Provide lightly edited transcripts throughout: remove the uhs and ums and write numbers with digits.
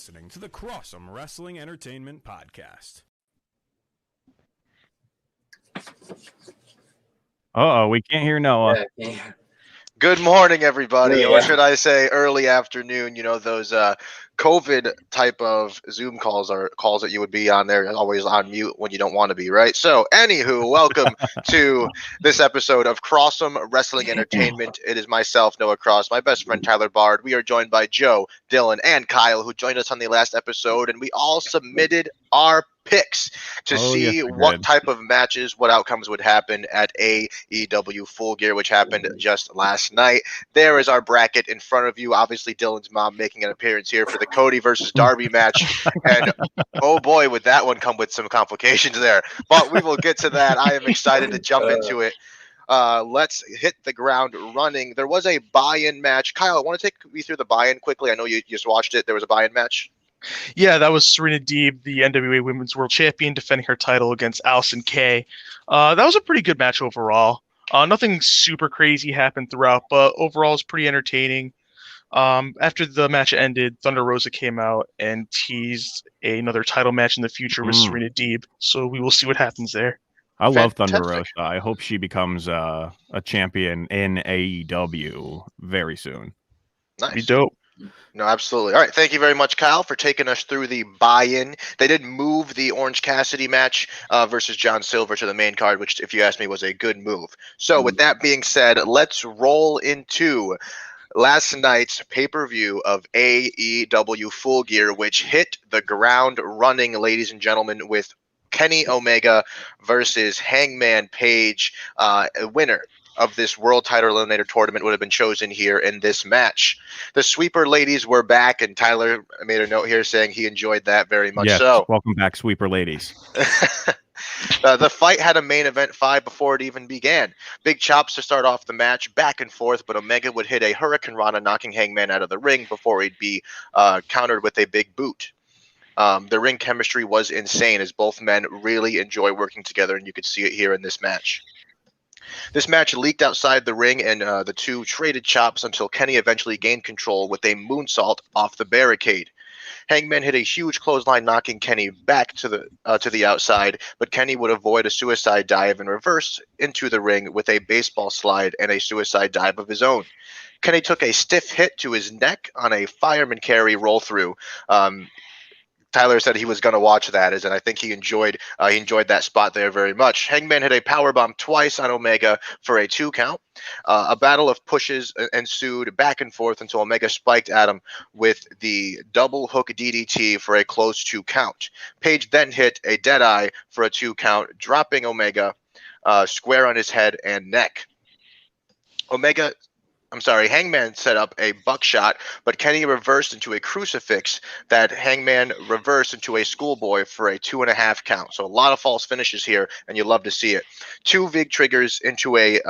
listening to the Cross'em Wrestling Entertainment Podcast. Uh-oh, we can't hear Noah. Yeah. Good morning, everybody. Yeah. Or should I say early afternoon? You know, those COVID type of Zoom calls are calls that you would be on there, always on mute when you don't want to be, right? So, anywho, welcome to this episode of Cross'em Wrestling Entertainment. It is myself, Noah Cross, my best friend, Tyler Bard. We are joined by Joe, Dylan, and Kyle, who joined us on the last episode, and we all submitted our picks to see what type of matches, what outcomes would happen at AEW Full Gear, which happened just last night. There is our bracket in front of you. Obviously, Dylan's mom making an appearance here for the Cody versus Darby match. And oh boy, would that one come with some complications there. But we will get to that. I am excited to jump into it. Let's hit the ground running. There was a buy-in match. Kyle, I want to take me through the buy-in quickly. I know you just watched it. There was a buy-in match. Yeah, that was Serena Deeb, the NWA Women's World Champion, defending her title against Allison Kay. That was a pretty good match overall. Nothing super crazy happened throughout, but overall it's pretty entertaining. After the match ended, Thunder Rosa came out and teased another title match in the future with Serena Deeb, so we will see what happens there. I love Thunder Rosa. I hope she becomes a champion in AEW very soon. Nice. Be dope. No, absolutely. All right. Thank you very much, Kyle, for taking us through the buy-in. They did move the Orange Cassidy match versus John Silver to the main card, which, if you ask me, was a good move. So with that being said, let's roll into last night's pay-per-view of AEW Full Gear, which hit the ground running, ladies and gentlemen, with Kenny Omega versus Hangman Page, a winner of this World Title Eliminator Tournament would have been chosen here in this match. The Sweeper ladies were back, and Tyler made a note here saying he enjoyed that very much. Yes, so. Welcome back, Sweeper ladies. The fight had a main event 5 before it even began. Big chops to start off the match, back and forth, but Omega would hit a Hurricane Rana, knocking Hangman out of the ring before he'd be countered with a big boot. The ring chemistry was insane, as both men really enjoy working together, and you could see it here in this match. This match leaked outside the ring, and the two traded chops until Kenny eventually gained control with a moonsault off the barricade. Hangman hit a huge clothesline, knocking Kenny back to the outside, but Kenny would avoid a suicide dive and reverse into the ring with a baseball slide and a suicide dive of his own. Kenny took a stiff hit to his neck on a fireman carry roll through. Tyler said he was going to watch that, and I think he enjoyed that spot there very much. Hangman hit a powerbomb twice on Omega for a 2 count. A battle of pushes ensued back and forth until Omega spiked at him with the double hook DDT for a close 2 count. Page then hit a Deadeye for a 2 count, dropping Omega square on his head and neck. Hangman set up a buckshot, but Kenny reversed into a crucifix that Hangman reversed into a schoolboy for a 2.5 count. So a lot of false finishes here, and you love to see it. 2 big triggers into a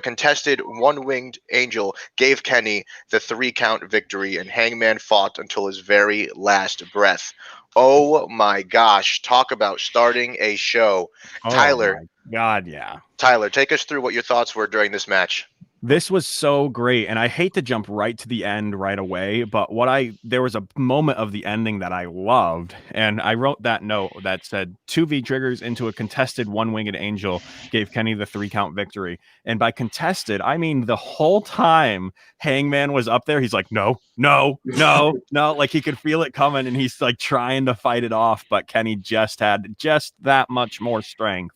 contested one-winged angel gave Kenny the 3 count victory, and Hangman fought until his very last breath. Oh my gosh, talk about starting a show. Tyler. My God, yeah. Tyler, take us through what your thoughts were during this match. This was so great, and I hate to jump right to the end right away, but there was a moment of the ending that I loved, and I wrote that note that said 2 V-triggers into a contested one-winged angel gave Kenny the 3 count victory. And by contested, I mean the whole time Hangman was up there, he's like, no, like he could feel it coming, and he's like trying to fight it off, but Kenny just had just that much more strength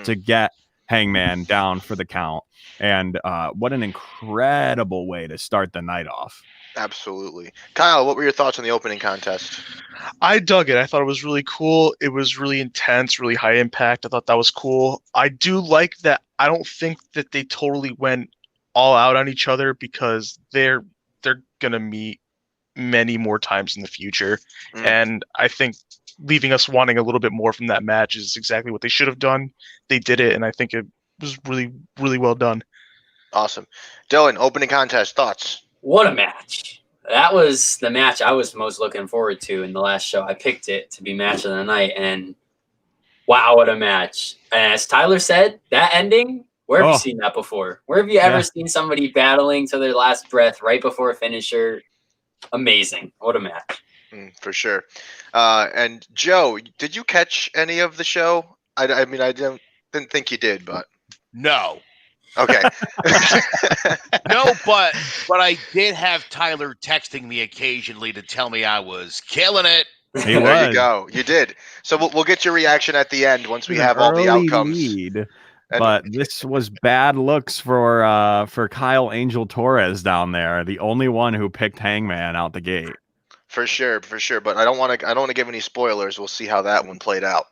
to get Hangman down for the count. And what an incredible way to start the night off. Absolutely. Kyle, what were your thoughts on the opening contest? I dug it. I thought it was really cool. It was really intense, really high impact. I thought that was cool. I do like that. I don't think that they totally went all out on each other, because they're going to meet many more times in the future. And I think leaving us wanting a little bit more from that match is exactly what they should have done. They did it, and I think it was really, really well done. Awesome. Dylan, opening contest, thoughts? What a match. That was the match I was most looking forward to in the last show. I picked it to be match of the night, and wow, what a match. And as Tyler said, that ending, where have you seen that before? Where have you ever seen somebody battling to their last breath right before a finisher? amazing. What a match. For sure. And Joe, did you catch any of the show? I mean, I didn't think you did, but No. okay. No, but I did have Tyler texting me occasionally to tell me I was killing it. He There was. you go. You did. So we'll get your reaction at the end once we An have all the early outcomes. lead, And- but this was bad looks for Kyle Angel Torres down there, the only one who picked Hangman out the gate. For sure. But I don't want to give any spoilers. We'll see how that one played out.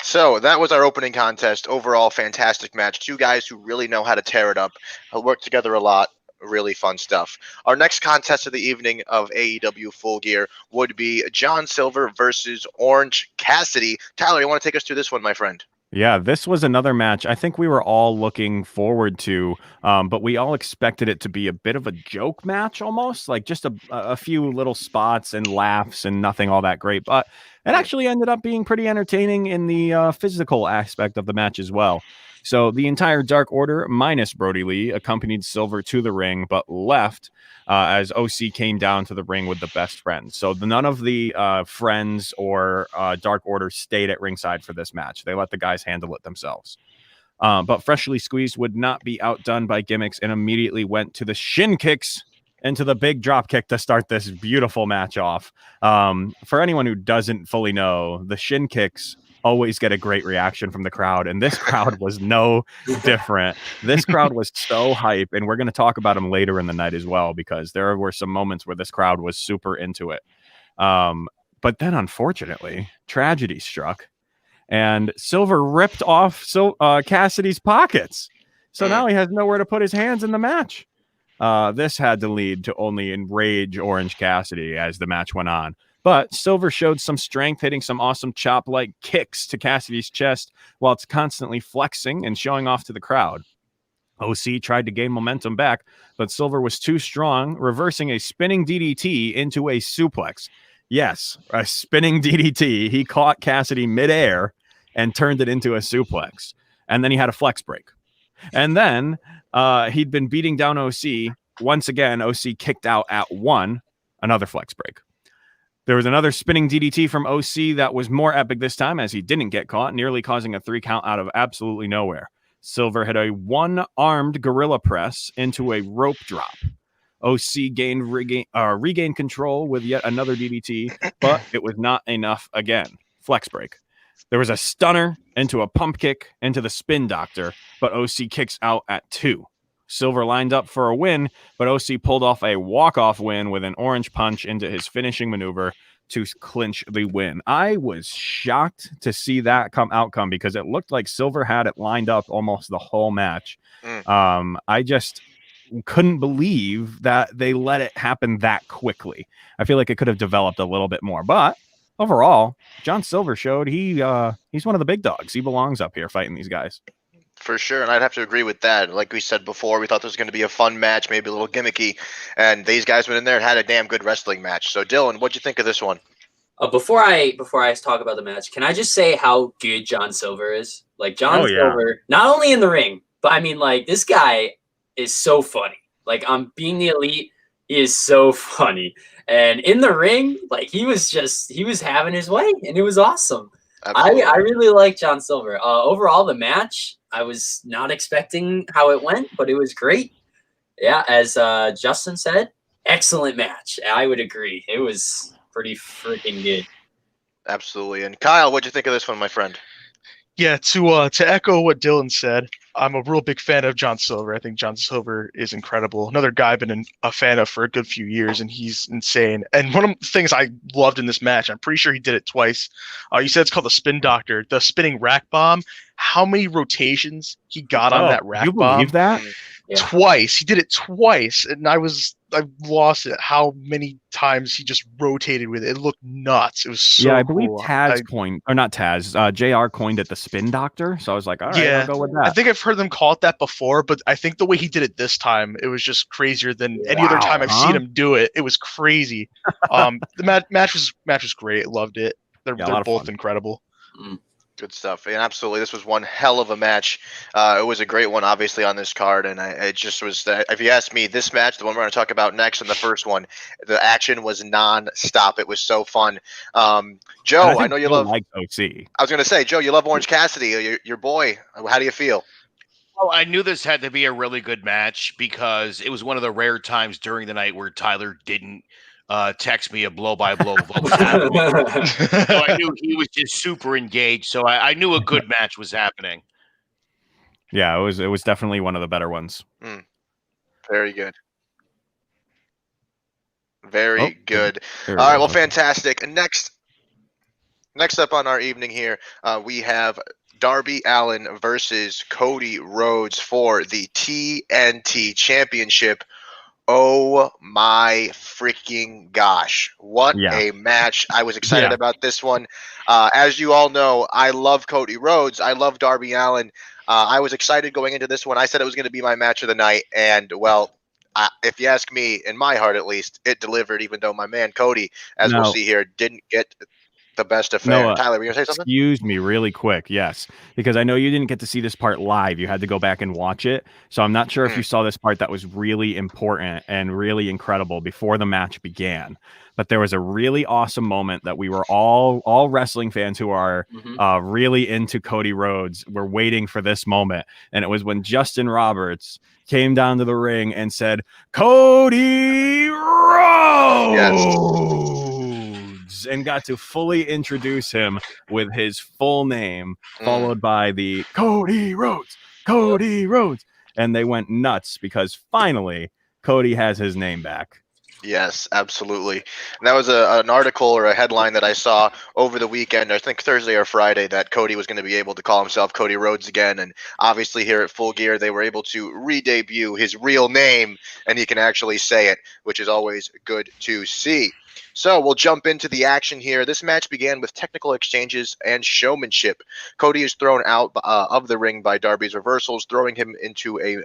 So that was our opening contest. Overall, fantastic match. Two guys who really know how to tear it up, work together a lot. Really fun stuff. Our next contest of the evening of AEW Full Gear would be John Silver versus Orange Cassidy. Tyler, you want to take us through this one, my friend? Yeah, this was another match I think we were all looking forward to, but we all expected it to be a bit of a joke match almost, like just a few little spots and laughs and nothing all that great. But it actually ended up being pretty entertaining in the physical aspect of the match as well. So the entire Dark Order, minus Brody Lee, accompanied Silver to the ring, but left as OC came down to the ring with the best friends. So none of the friends or Dark Order stayed at ringside for this match. They let the guys handle it themselves. But Freshly Squeezed would not be outdone by gimmicks and immediately went to the shin kicks into the big drop kick to start this beautiful match off. For anyone who doesn't fully know, the shin kicks always get a great reaction from the crowd, and this crowd was no different. This crowd was so hype, and we're going to talk about them later in the night as well, because there were some moments where this crowd was super into it. But then, unfortunately, tragedy struck, and Silver ripped off Cassidy's pockets. So now he has nowhere to put his hands in the match. This had to lead to only enrage Orange Cassidy as the match went on. But Silver showed some strength, hitting some awesome chop-like kicks to Cassidy's chest while it's constantly flexing and showing off to the crowd. OC tried to gain momentum back, but Silver was too strong, reversing a spinning DDT into a suplex. Yes, a spinning DDT. He caught Cassidy midair and turned it into a suplex. And then he had a flex break. And then he'd been beating down OC. Once again, OC kicked out at 1, another flex break. There was another spinning DDT from OC that was more epic this time as he didn't get caught, nearly causing a 3 count out of absolutely nowhere. Silver hit a one-armed gorilla press into a rope drop. OC regained control with yet another DDT, but it was not enough again. Flex break. There was a stunner into a pump kick into the spin doctor, but OC kicks out at 2. Silver lined up for a win, but OC pulled off a walk-off win with an orange punch into his finishing maneuver to clinch the win. I was shocked to see that outcome because it looked like Silver had it lined up almost the whole match. I just couldn't believe that they let it happen that quickly. I feel like it could have developed a little bit more, but overall, John Silver showed he's one of the big dogs. He belongs up here fighting these guys. For sure, and I'd have to agree with that. Like we said before, we thought this was going to be a fun match, maybe a little gimmicky, and these guys went in there and had a damn good wrestling match. So, Dylan, what'd you think of this one? Before I talk about the match, can I just say how good John Silver is? Like John Silver, not only in the ring, but I mean, like this guy is so funny. Like on Being the Elite, he is so funny, and in the ring, like he was having his way, and it was awesome. I really like John Silver. Overall, the match, I was not expecting how it went, but it was great. Yeah, as Justin said, excellent match. I would agree. It was pretty freaking good. Absolutely. And Kyle, what'd you think of this one, my friend? Yeah, to echo what Dylan said, I'm a real big fan of John Silver. I think John Silver is incredible. Another guy I've been a fan of for a good few years, and he's insane. And one of the things I loved in this match, I'm pretty sure he did it twice. You said it's called the Spin Doctor, the spinning rack bomb. How many rotations he got on that rack bomb? You believe that? Yeah. Twice. He did it twice, and I lost it. How many times he just rotated with it? It looked nuts. It was so I believe cool. Taz coined, or not Taz, JR coined it the Spin Doctor. So I was like, all right, I'll go with that. I think I've heard them call it that before, but I think the way he did it this time, it was just crazier than any other time I've seen him do it. It was crazy. The match was great. Loved it. They're both incredible. Good stuff. And absolutely, this was one hell of a match. It was a great one, obviously, on this card. And it just was, if you ask me, this match, the one we're going to talk about next, and the first one, the action was non-stop. It was so fun. Joe, I know you love. Like OC. I was going to say, Joe, you love Orange Cassidy, your boy. How do you feel? Oh, I knew this had to be a really good match because it was one of the rare times during the night where Tyler didn't text me a blow-by-blow of what was happening. So I knew he was just super engaged. So I knew a good match was happening. Yeah, it was definitely one of the better ones. Very good. Very good. All right, well, fantastic. Next up on our evening here, we have Darby Allin versus Cody Rhodes for the TNT Championship. Oh my freaking gosh. What a match. I was excited about this one. As you all know, I love Cody Rhodes. I love Darby Allin. I was excited going into this one. I said it was going to be my match of the night. And, well, if you ask me, in my heart at least, it delivered, even though my man Cody, as we'll see here, didn't get the best affair. No, Tyler, were you going to say something? Excuse me really quick. Yes, because I know you didn't get to see this part live. You had to go back and watch it. So I'm not sure if you saw this part that was really important and really incredible before the match began. But there was a really awesome moment that we were all wrestling fans who are really into Cody Rhodes were waiting for this moment. And it was when Justin Roberts came down to the ring and said, "Cody Rhodes!" Yes. And got to fully introduce him with his full name, followed by the Cody Rhodes, Cody Rhodes. And they went nuts because finally Cody has his name back. Yes, absolutely. And that was an article or a headline that I saw over the weekend, I think Thursday or Friday, that Cody was going to be able to call himself Cody Rhodes again. And obviously here at Full Gear, they were able to re-debut his real name, and he can actually say it, which is always good to see. So we'll jump into the action here. This match began with technical exchanges and showmanship. Cody is thrown out of the ring by Darby's reversals, throwing him into a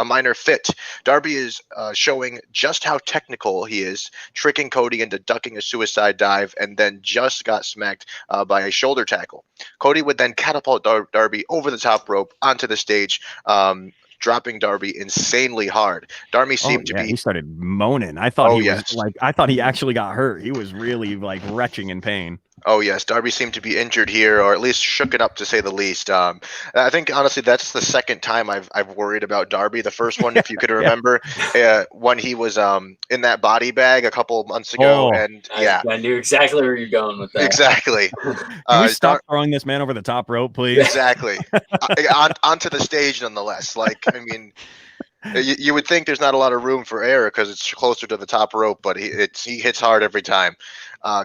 minor fit. Darby is showing just how technical he is, tricking Cody into ducking a suicide dive, and then just got smacked by a shoulder tackle. Cody would then catapult Darby over the top rope onto the stage, dropping Darby insanely hard. Darby seemed to be. He started moaning. I thought I thought he actually got hurt. He was really like retching in pain. Oh, yes. Darby seemed to be injured here, or at least shook it up, to say the least. I think, honestly, that's the second time I've worried about Darby. The first one, if you could remember, when he was in that body bag a couple of months ago. And I knew exactly where you're going with that. Exactly. Can we stop throwing this man over the top rope, please? Exactly. Onto the stage, nonetheless. Like, I mean, you would think there's not a lot of room for error because it's closer to the top rope, but he hits hard every time.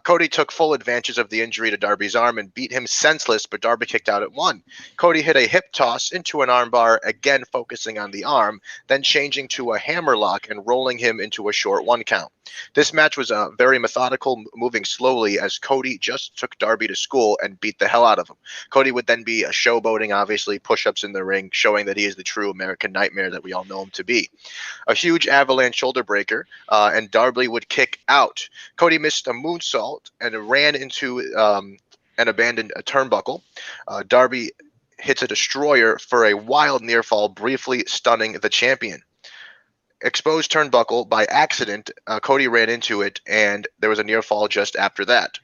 Cody took full advantage of the injury to Darby's arm and beat him senseless, but Darby kicked out at 1. Cody hit a hip toss into an armbar, again focusing on the arm, then changing to a hammerlock and rolling him into a short 1 count. This match was very methodical, moving slowly as Cody just took Darby to school and beat the hell out of him. Cody would then be showboating, obviously, push-ups in the ring, showing that he is the true American Nightmare that we all know him to be. A huge avalanche shoulder breaker, and Darby would kick out. Cody missed a moonsault and ran into and abandoned a turnbuckle. Darby hits a destroyer for a wild near fall, briefly stunning the champion. Exposed turnbuckle by accident, Cody ran into it, and there was a near fall just after that.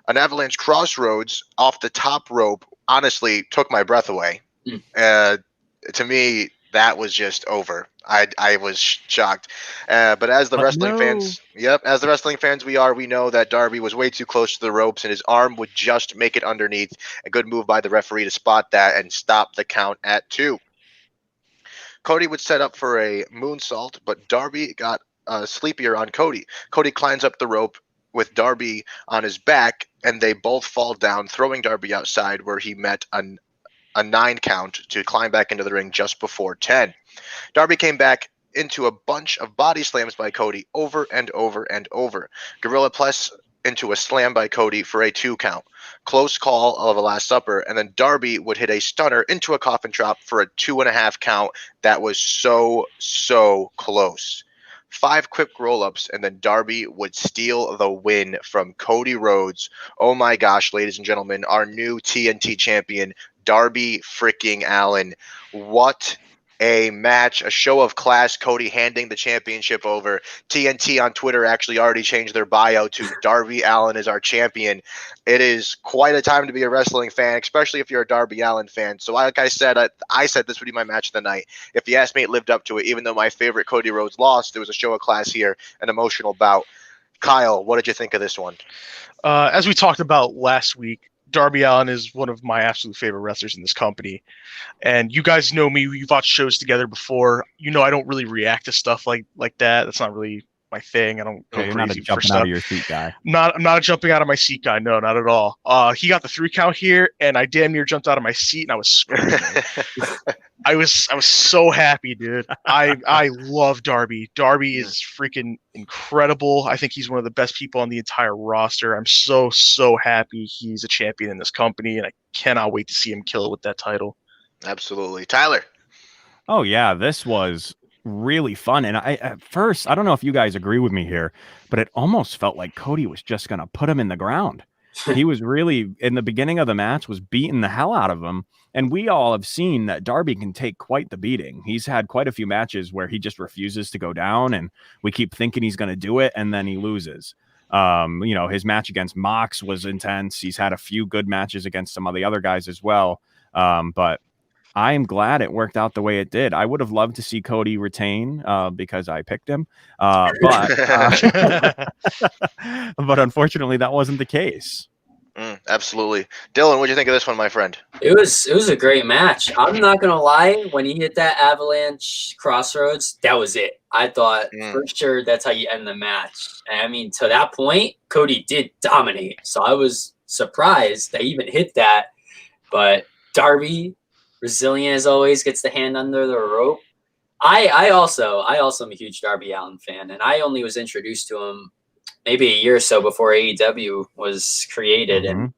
An avalanche crossroads off the top rope honestly took my breath away. To me, that was just over. I was shocked. But as the wrestling fans we are, we know that Darby was way too close to the ropes, and his arm would just make it underneath. A good move by the referee to spot that and stop the count at 2. Cody would set up for a moonsault, but Darby got sleepier on Cody. Cody climbs up the rope with Darby on his back, and they both fall down, throwing Darby outside, where he met a 9 count to climb back into the ring just before 10. Darby came back into a bunch of body slams by Cody over and over and over. Gorilla Press into a slam by Cody for a 2 count. Close call of a Last Supper, and then Darby would hit a stunner into a coffin drop for a 2.5 count. That was so close. 5 quick roll-ups, and then Darby would steal the win from Cody Rhodes. Oh my gosh, ladies and gentlemen, our new TNT champion, Darby freaking Allin. What a match, a show of class. Cody handing the championship over. TNT on Twitter actually already changed their bio to Darby Allin is our champion. It is quite a time to be a wrestling fan, especially if you're a Darby Allin fan. So like I said this would be my match of the night. If you asked me, it lived up to it. Even though my favorite Cody Rhodes lost, there was a show of class here, an emotional bout. Kyle, what did you think of this one? As we talked about last week, Darby Allin is one of my absolute favorite wrestlers in this company. And you guys know me. We've watched shows together before. You know I don't really react to stuff like that. That's not really my thing. I don't go You're not a crazy for jumping stuff. out of your seat guy. I'm not a jumping out of my seat guy. No, not at all. He got the 3 count here, and I damn near jumped out of my seat, and I was screaming. I was so happy, dude. I love Darby. Darby is freaking incredible. I think he's one of the best people on the entire roster. I'm so happy he's a champion in this company, and I cannot wait to see him kill it with that title. Absolutely. Tyler. Oh yeah, this was really fun. And at first, I don't know if you guys agree with me here, but it almost felt like Cody was just going to put him in the ground. He was really, in the beginning of the match, was beating the hell out of him. And we all have seen that Darby can take quite the beating. He's had quite a few matches where he just refuses to go down, and we keep thinking he's going to do it, and then he loses. His match against Mox was intense. He's had a few good matches against some of the other guys as well. But I am glad it worked out the way it did. I would have loved to see Cody retain because I picked him, but unfortunately that wasn't the case. Absolutely. Dylan, what do you think of this one, my friend? It was a great match. I'm not gonna lie, when he hit that avalanche crossroads, that was it. I thought for sure that's how you end the match. And I mean, to that point, Cody did dominate. So I was surprised they even hit that. But Darby, resilient as always, gets the hand under the rope. I also am a huge Darby Allin fan, and I only was introduced to him maybe a year or so before AEW was created. And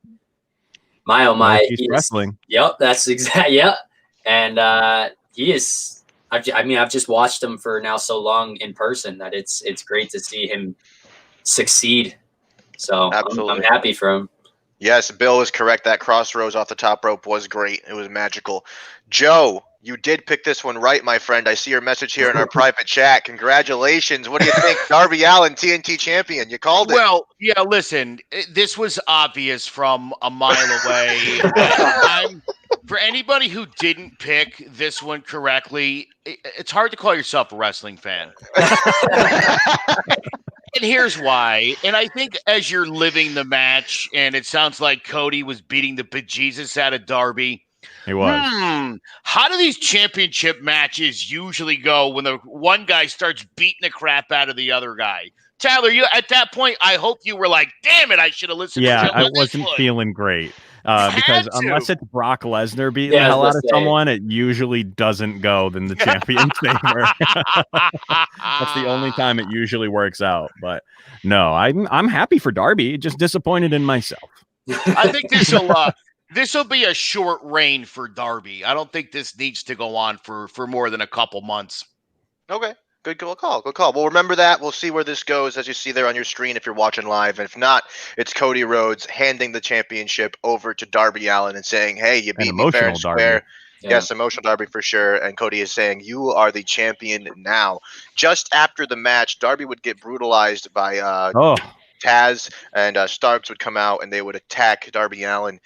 my oh my, he's wrestling. Yep, that's exact. Yep, and he is. I've just watched him for now so long in person that it's great to see him succeed. So I'm happy for him. Yes, Bill is correct. That crossroads off the top rope was great. It was magical. Joe, you did pick this one right, my friend. I see your message here in our private chat. Congratulations. What do you think? Darby Allin, TNT champion. You called it. Well, yeah, listen, this was obvious from a mile away. For anybody who didn't pick this one correctly, it's hard to call yourself a wrestling fan. And here's why. And I think as you're living the match, and it sounds like Cody was beating the bejesus out of Darby. He was. How do these championship matches usually go when the one guy starts beating the crap out of the other guy? Tyler, you at that point, I hope you were like, damn it, I should have listened to Joe. I wasn't feeling great. Because unless it's Brock Lesnar beating the hell out of someone, it usually doesn't go in the champion's favor. That's the only time it usually works out. But no, I'm happy for Darby. Just disappointed in myself. I think this will be a short reign for Darby. I don't think this needs to go on for more than a couple months. Okay. Good call. Well, remember that. We'll see where this goes, as you see there on your screen if you're watching live. And if not, it's Cody Rhodes handing the championship over to Darby Allin and saying, hey, you beat me fair and square. Yeah. Yes, emotional Darby for sure. And Cody is saying, you are the champion now. Just after the match, Darby would get brutalized by Taz, and Starks would come out and they would attack Darby Allin.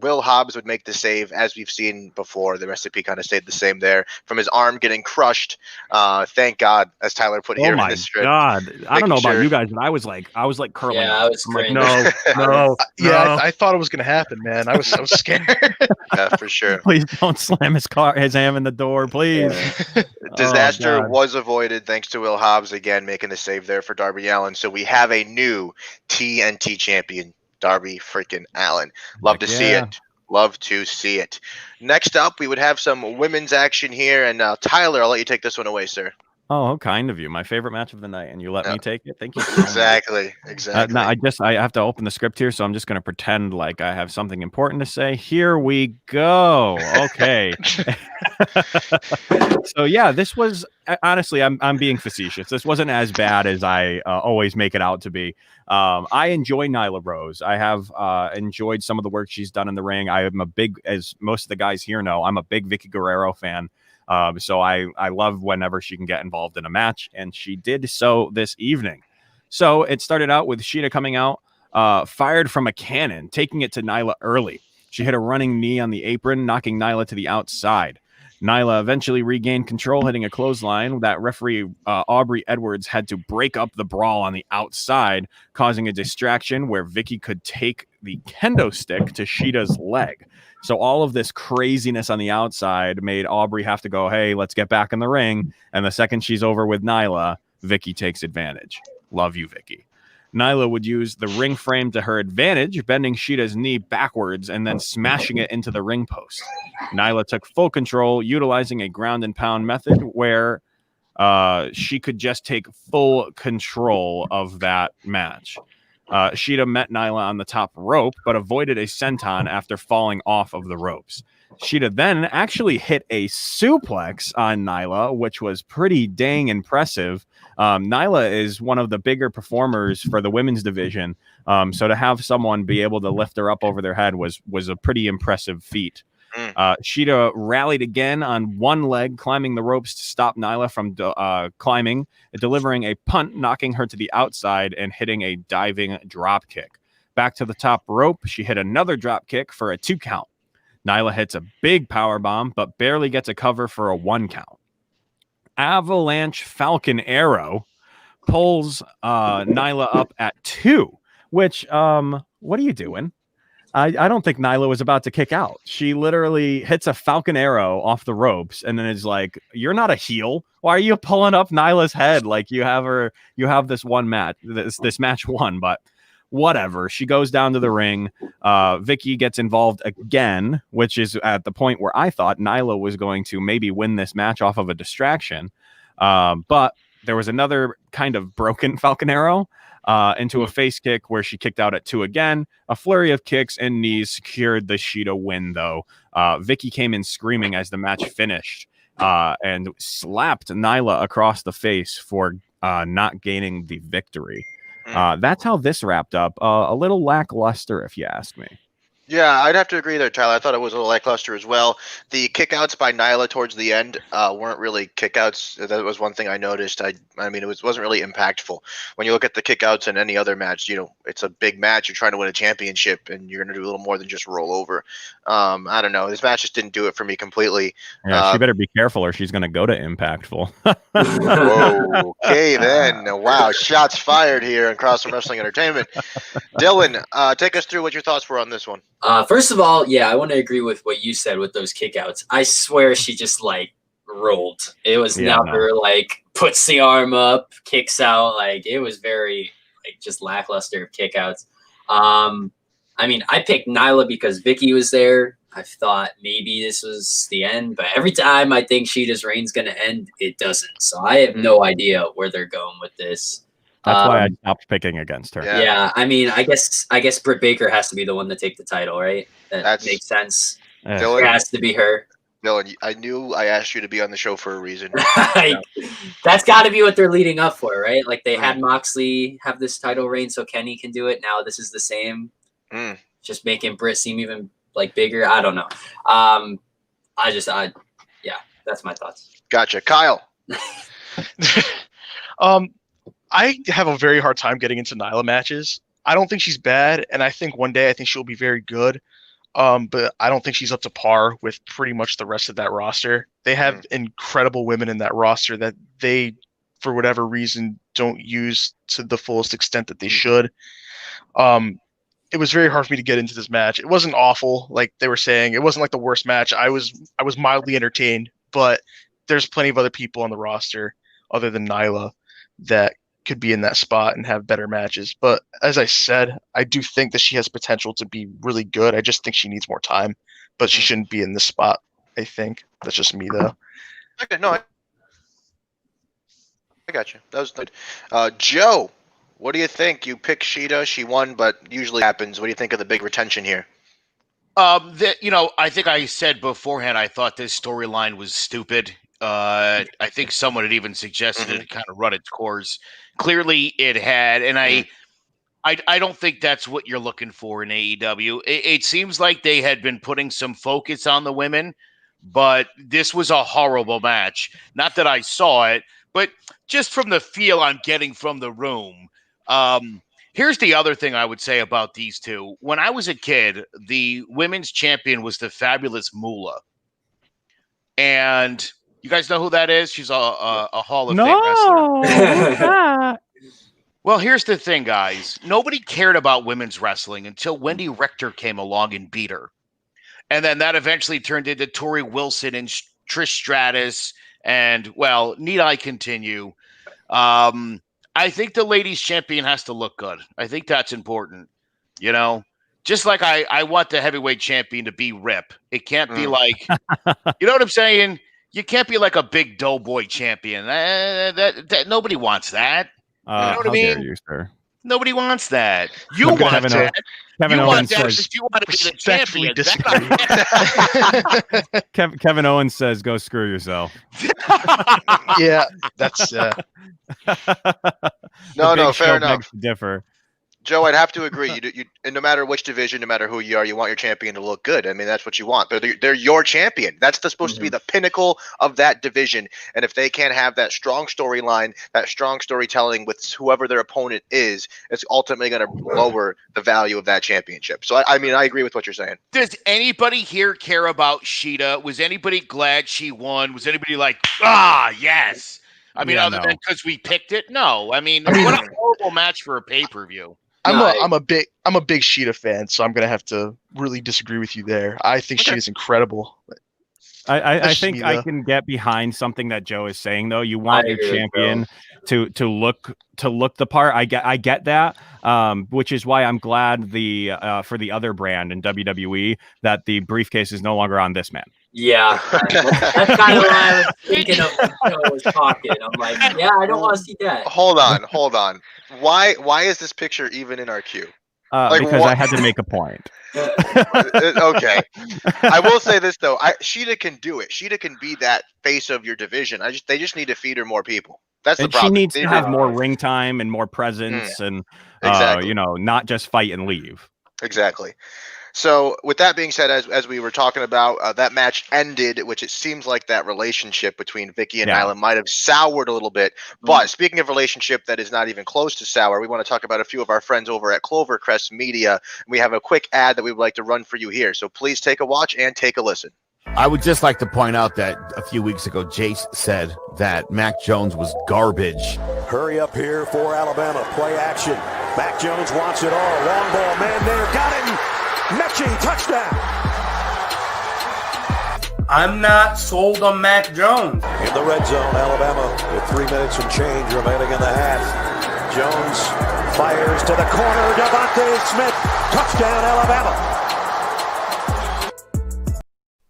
Will Hobbs would make the save, as we've seen before. The recipe kind of stayed the same there, from his arm getting crushed. Thank God, as Tyler put here in this strip. Oh my God! I don't know about you guys, but I was like curling. Yeah, I was like, no. Yeah, I thought it was gonna happen, man. I was so scared. Yeah, for sure. Please don't slam his ham in the door, please. Yeah. Disaster was avoided thanks to Will Hobbs again making the save there for Darby Allin. So we have a new TNT champion, Darby freaking Allin. Love to see it. Love to see it. Next up, we would have some women's action here. And Tyler, I'll let you take this one away, sir. Oh, how kind of you. My favorite match of the night, and you let Yeah. me take it. Thank you so much. Exactly. Now I have to open the script here, so I'm just going to pretend like I have something important to say. Here we go. Okay. So yeah, this was honestly, I'm being facetious. This wasn't as bad as I always make it out to be. I enjoy Nyla Rose. I have enjoyed some of the work she's done in the ring. I am a big, as most of the guys here know, I'm a big Vicky Guerrero fan. So I love whenever she can get involved in a match, and she did so this evening. So it started out with Sheeta coming out, fired from a cannon, taking it to Nyla early. She hit a running knee on the apron, knocking Nyla to the outside. Nyla eventually regained control, hitting a clothesline that referee Aubrey Edwards had to break up the brawl on the outside, causing a distraction where Vicky could take the kendo stick to Sheeta's leg. So all of this craziness on the outside made Aubrey have to go, hey, let's get back in the ring. And the second she's over with Nyla, Vicky takes advantage. Love you, Vicky. Nyla would use the ring frame to her advantage, bending Sheeta's knee backwards and then smashing it into the ring post. Nyla took full control, utilizing a ground and pound method where she could just take full control of that match. Sheeta met Nyla on the top rope, but avoided a senton after falling off of the ropes. Sheeta then actually hit a suplex on Nyla, which was pretty dang impressive. Nyla is one of the bigger performers for the women's division, so to have someone be able to lift her up over their head was a pretty impressive feat. Sheeta rallied again on one leg, climbing the ropes to stop Nyla from climbing, delivering a punt, knocking her to the outside and hitting a diving drop kick. Back to the top rope, she hit another drop kick for a 2 count. Nyla hits a big power bomb, but barely gets a cover for a 1 count. Avalanche Falcon Arrow pulls Nyla up at 2, which, what are you doing? I don't think Nyla was about to kick out. She literally hits a Falcon Arrow off the ropes and then is like, you're not a heel. Why are you pulling up Nyla's head? Like you have this one match, this match won, but whatever. She goes down to the ring. Vicky gets involved again, which is at the point where I thought Nyla was going to maybe win this match off of a distraction. But there was another kind of broken Falcon Arrow into a face kick where she kicked out at 2 again. A flurry of kicks and knees secured the Sheeta win, though. Vicky came in screaming as the match finished and slapped Nyla across the face for not gaining the victory. That's how this wrapped up. A little lackluster, if you ask me. Yeah, I'd have to agree there, Tyler. I thought it was a little lackluster as well. The kickouts by Nyla towards the end weren't really kickouts. That was one thing I noticed. I mean, wasn't really impactful. When you look at the kickouts in any other match, it's a big match. You're trying to win a championship, and you're going to do a little more than just roll over. I don't know. This match just didn't do it for me completely. Yeah, she better be careful, or she's going to go to Impactful. Whoa, okay then. Wow, shots fired here on Crossroad Wrestling Entertainment. Dylan, take us through what your thoughts were on this one. First of all, yeah, I want to agree with what you said with those kickouts. I swear she just rolled. It was never puts the arm up, kicks out. It was very just lackluster kickouts. I mean, I picked Nyla because Vicky was there. I thought maybe this was the end, but every time I think Sheeta's reign's going to end, it doesn't. So I have no idea where they're going with this. That's why I stopped picking against her. Yeah, I mean, I guess Britt Baker has to be the one to take the title, right? That makes sense. Dylan, it has to be her. Dylan, I knew I asked you to be on the show for a reason. That's got to be what they're leading up for, right? They had Moxley have this title reign so Kenny can do it. Now this is the same. Just making Britt seem even bigger. I don't know. Yeah, that's my thoughts. Gotcha. Kyle. I have a very hard time getting into Nyla matches. I don't think she's bad, and I think one day she'll be very good. But I don't think she's up to par with pretty much the rest of that roster. They have incredible women in that roster that they, for whatever reason, don't use to the fullest extent that they should. It was very hard for me to get into this match. It wasn't awful, like they were saying. It wasn't the worst match. I was mildly entertained, but there's plenty of other people on the roster other than Nyla that could be in that spot and have better matches. But as I said, I do think that she has potential to be really good. I just think she needs more time, but she shouldn't be in this spot. I think that's just me though. Okay, no. I got you. That was good. Joe, what do you think? You picked Sheeta. She won, but usually happens. What do you think of the big retention here? I think I said beforehand I thought this storyline was stupid. I think someone had even suggested it kind of run its course. Clearly, it had, and I don't think that's what you're looking for in AEW. It seems like they had been putting some focus on the women, but this was a horrible match. Not that I saw it, but just from the feel I'm getting from the room. Here's the other thing I would say about these two. When I was a kid, the women's champion was the fabulous Moolah. And you guys know who that is? She's a Hall of Fame wrestler. Well, here's the thing, guys. Nobody cared about women's wrestling until Wendy Richter came along and beat her. And then that eventually turned into Tori Wilson and Trish Stratus. And, well, need I continue? I think the ladies champion has to look good. I think that's important. You know, just like I want the heavyweight champion to be Rip. It can't be like, you know what I'm saying? You can't be like a big doughboy champion. That nobody wants that. You know what I mean? Dare you, sir? Nobody wants that. You want that. Kevin you Owens want that says, because you want to be the respectfully champion. disagree. Kevin Owens says, "Go screw yourself." Yeah, that's No, Big fair Show enough. begs to differ. Joe, I'd have to agree. And no matter which division, no matter who you are, you want your champion to look good. I mean, that's what you want. They're your champion. That's supposed to be the pinnacle of that division. And if they can't have that strong storyline, that strong storytelling with whoever their opponent is, it's ultimately going to lower the value of that championship. So, I mean, I agree with what you're saying. Does anybody here care about Sheeta? Was anybody glad she won? Was anybody like, yes? I mean, other than because we picked it? No. I mean, what a horrible match for a pay-per-view. I'm a big Sheeta fan, so I'm gonna have to really disagree with you there. I think Sheeta's incredible. I think I can get behind something that Joe is saying, though. You want your champion to look the part. I get that, which is why I'm glad for the other brand in WWE that the briefcase is no longer on this man. Yeah, that's kind of what I was thinking of when Joe was talking. I'm like, yeah, I don't want to see that. Hold on. Why is this picture even in our queue? Because I had to make a point. Okay. I will say this though. Sheeta can do it. Sheeta can be that face of your division. They just need to feed her more people. That's the problem. She needs to have more ring time and more presence and exactly. Not just fight and leave. Exactly. So with that being said, as we were talking about, that match ended, which it seems like that relationship between Vicky and Nyla might have soured a little bit. But speaking of relationship that is not even close to sour, we want to talk about a few of our friends over at Clovercrest Media. We have a quick ad that we would like to run for you here. So please take a watch and take a listen. I would just like to point out that a few weeks ago, Jace said that Mac Jones was garbage. Hurry up here for Alabama. Play action. Mac Jones wants it all. Long ball, man there. Got it. Mechie, touchdown. I'm not sold on Mac Jones. In the red zone, Alabama, with 3 minutes and change remaining in the half. Jones fires to the corner. Devontae Smith, touchdown, Alabama.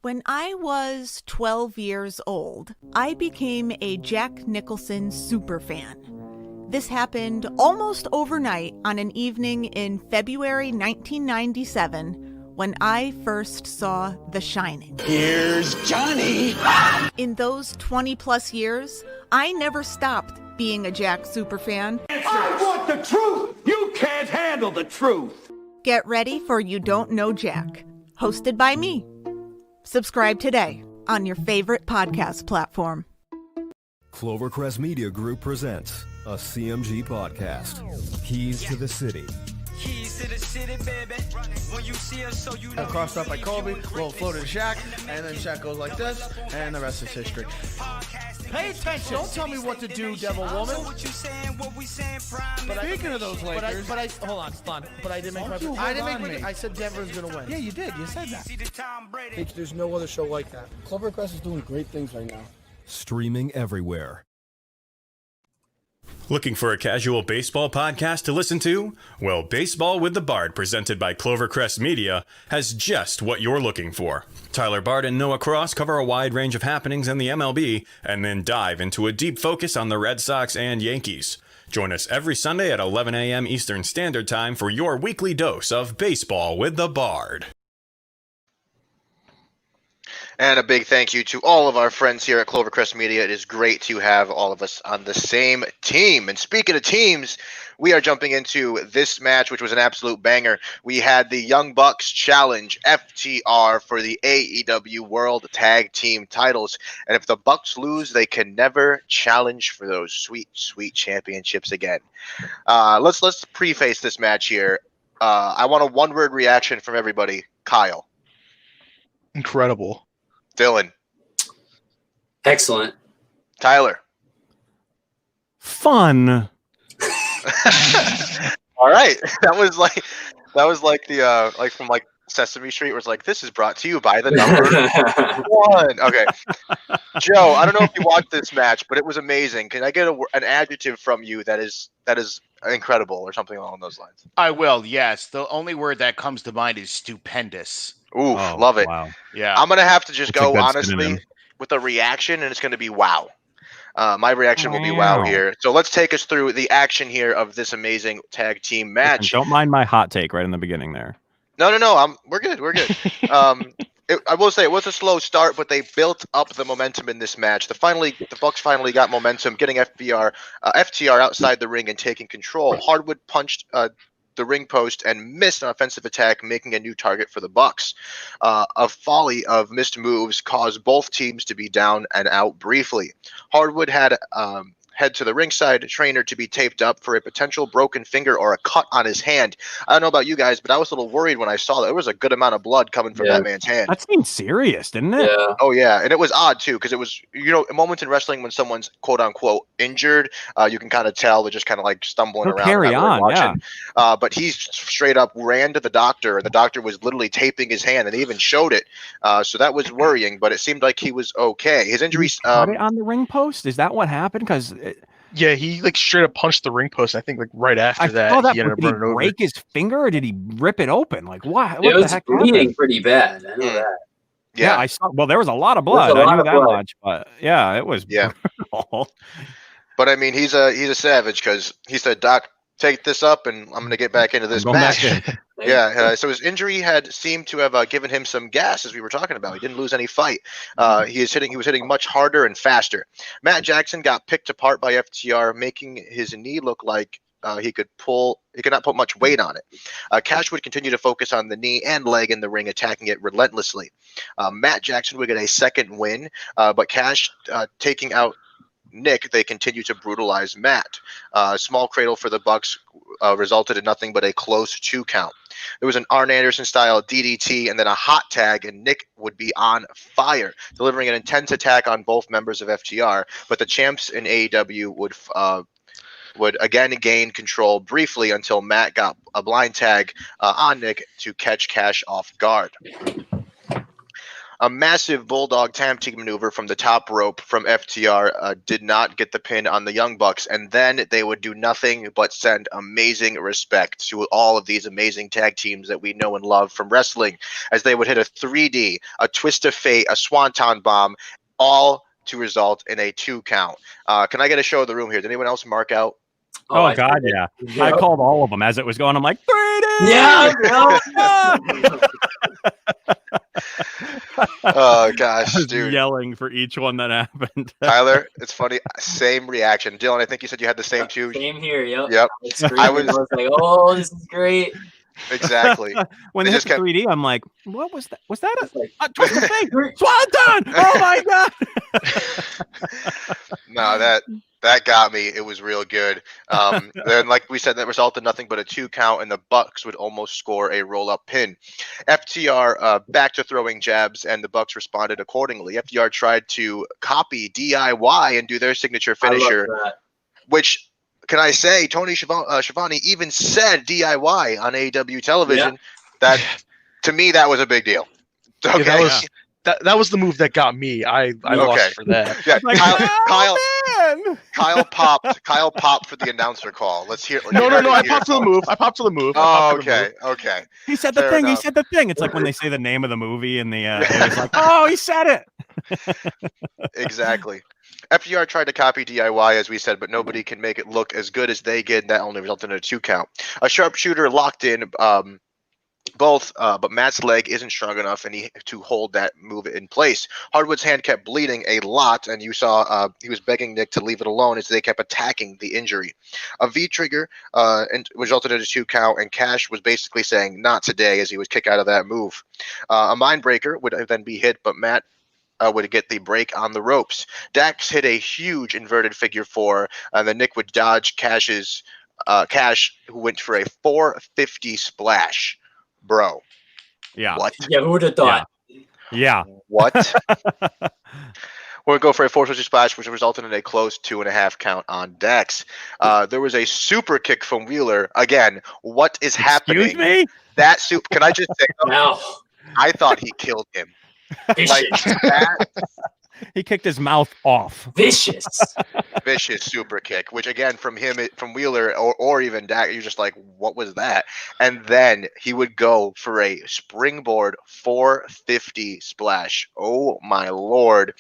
When I was 12 years old, I became a Jack Nicholson superfan. This happened almost overnight on an evening in February 1997 when I first saw The Shining. Here's Johnny! In those 20-plus years, I never stopped being a Jack superfan. I want the truth! You can't handle the truth! Get ready for You Don't Know Jack, hosted by me. Subscribe today on your favorite podcast platform. Clovercrest Media Group presents a CMG podcast. Keys to the City. Keys to the city, baby. When you see us, so you know. Crossed up by Kobe, little floater to Shaq, and then Shaq goes like this, and the rest is history. Pay attention. Don't tell me what to do, Devil Woman. But speaking of those Lakers, hold on, stun. But I didn't make my. I said Denver's gonna win. Yeah, you did. You said that. There's no other show like that. Clovercrest is doing great things right now. Streaming everywhere. Looking for a casual baseball podcast to listen to? Well, Baseball with the Bard, presented by Clovercrest Media, has just what you're looking for. Tyler Bard and Noah Cross cover a wide range of happenings in the MLB and then dive into a deep focus on the Red Sox and Yankees. Join us every Sunday at 11 a.m. Eastern Standard Time for your weekly dose of Baseball with the Bard. And a big thank you to all of our friends here at Clovercrest Media. It is great to have all of us on the same team. And speaking of teams, we are jumping into this match, which was an absolute banger. We had the Young Bucks challenge FTR for the AEW World Tag Team titles. And if the Bucks lose, they can never challenge for those sweet, sweet championships again. Let's preface this match here. I want a one-word reaction from everybody. Kyle. Incredible. Dylan. Excellent. Tyler. Fun. All right. That was like the like from like Sesame Street, where it's like, this is brought to you by the number one. Okay. Joe, I don't know if you watched this match, but it was amazing. Can I get an adjective from you that is incredible or something along those lines? I will, yes. The only word that comes to mind is stupendous. Ooh, love it. Wow. Yeah. I'm going to have to just That's a go, good honestly, synonym. with a reaction, and it's going to be wow. My reaction will be wow here. So let's take us through the action here of this amazing tag team match. Listen, don't mind my hot take right in the beginning there. No. We're good. I will say it was a slow start, but they built up the momentum in this match. The Bucks finally got momentum, getting FTR outside the ring and taking control. Hardwood punched the ring post and missed an offensive attack, making a new target for the Bucks. A volley of missed moves caused both teams to be down and out briefly. Hardwood had head to the ringside trainer to be taped up for a potential broken finger or a cut on his hand. I don't know about you guys, but I was a little worried when I saw that there was a good amount of blood coming from that man's hand. That seemed serious, didn't it? Yeah. Oh yeah, and it was odd too, because it was, moments in wrestling when someone's quote unquote injured, you can kind of tell they're just kind of like stumbling He'll around. carry on, watching. But he straight up ran to the doctor, and the doctor was literally taping his hand, and they even showed it. So that was worrying, but it seemed like he was okay. His injuries. Cut it on the ring post? Is that what happened? Because Yeah, he like straight up punched the ring post. I think like right after I that, saw that. he ended up Did he running over. break his finger or did he rip it open? Like what? It What the was heck bleeding happened? pretty bad. I know that. Yeah, I saw. Well, there was a lot of There was blood. a I lot knew of that blood. much, but yeah, it was brutal. But I mean, he's a savage, because he said, "Doc, take this up, and I'm going to get back into this Going match." back in. Yeah, so his injury had seemed to have given him some gas, as we were talking about. He didn't lose any fight. He was hitting much harder and faster. Matt Jackson got picked apart by FTR, making his knee look like he could not put much weight on it. Cash would continue to focus on the knee and leg in the ring, attacking it relentlessly. Matt Jackson would get a second win, but Cash taking out Nick, they continue to brutalize Matt. Small cradle for the Bucks resulted in nothing but a close 2 count. There was an Arn Anderson style DDT and then a hot tag, and Nick would be on fire, delivering an intense attack on both members of FTR. But the champs in AEW would again gain control briefly until Matt got a blind tag on Nick to catch Cash off guard. A massive bulldog tag team maneuver from the top rope from FTR did not get the pin on the Young Bucks, and then they would do nothing but send amazing respect to all of these amazing tag teams that we know and love from wrestling, as they would hit a 3D, a twist of fate, a swanton bomb, all to result in a 2 count. Can I get a show of the room here? Did anyone else mark out? Oh God, yeah. I called all of them as it was going. I'm like 3D. Yeah. Oh gosh, I was dude! yelling for each one that happened. Tyler, it's funny. Same reaction. Dylan, I think you said you had the same too. Same here. Yep. Yep. I was like, oh, this is great. Exactly. When They they hit just the kept- 3D, I'm like, what was that? Was that a twist of fate? Swanton! Oh my God! No, that got me. It was real good. Then, like we said, that resulted in nothing but a 2 count, and the Bucks would almost score a roll-up pin. FTR back to throwing jabs, and the Bucks responded accordingly. FTR tried to copy DIY and do their signature finisher, which, can I say, Tony Schiavone even said DIY on AEW television. Yeah. That, to me, that was a big deal. Okay. Yeah, that was the move that got me. I lost for that. Yeah, Like, Kyle popped for the announcer call. Let's hear. No. I popped to the move. Oh, okay. He said the Fair thing. enough. He said the thing. It's like when they say the name of the movie and the it was like, oh, he said it. Exactly. FTR tried to copy DIY, as we said, but nobody can make it look as good as they did. That only resulted in a 2 count. A sharpshooter locked in both, but Matt's leg isn't strong enough to hold that move in place. Hardwood's hand kept bleeding a lot, and you saw he was begging Nick to leave it alone as they kept attacking the injury. A V-trigger and resulted in a 2 count, and Cash was basically saying, not today, as he would kick out of that move. A mindbreaker would then be hit, but Matt would get the break on the ropes. Dax hit a huge inverted figure 4, and then Nick would dodge Cash, who went for a 450 splash. Bro. Yeah. What? Yeah, who would have thought? Yeah. What? We're going to go for a 450 splash, which resulted in a close 2.5 count on Dax. There was a super kick from Wheeler. Again, what is happening? Excuse me? That soup. Can I just say? No. I thought he killed him. Like that. He kicked his mouth off. Vicious super kick, which again from Wheeler or even Dak, you're just like, what was that? And then he would go for a springboard 450 splash. Oh my lord.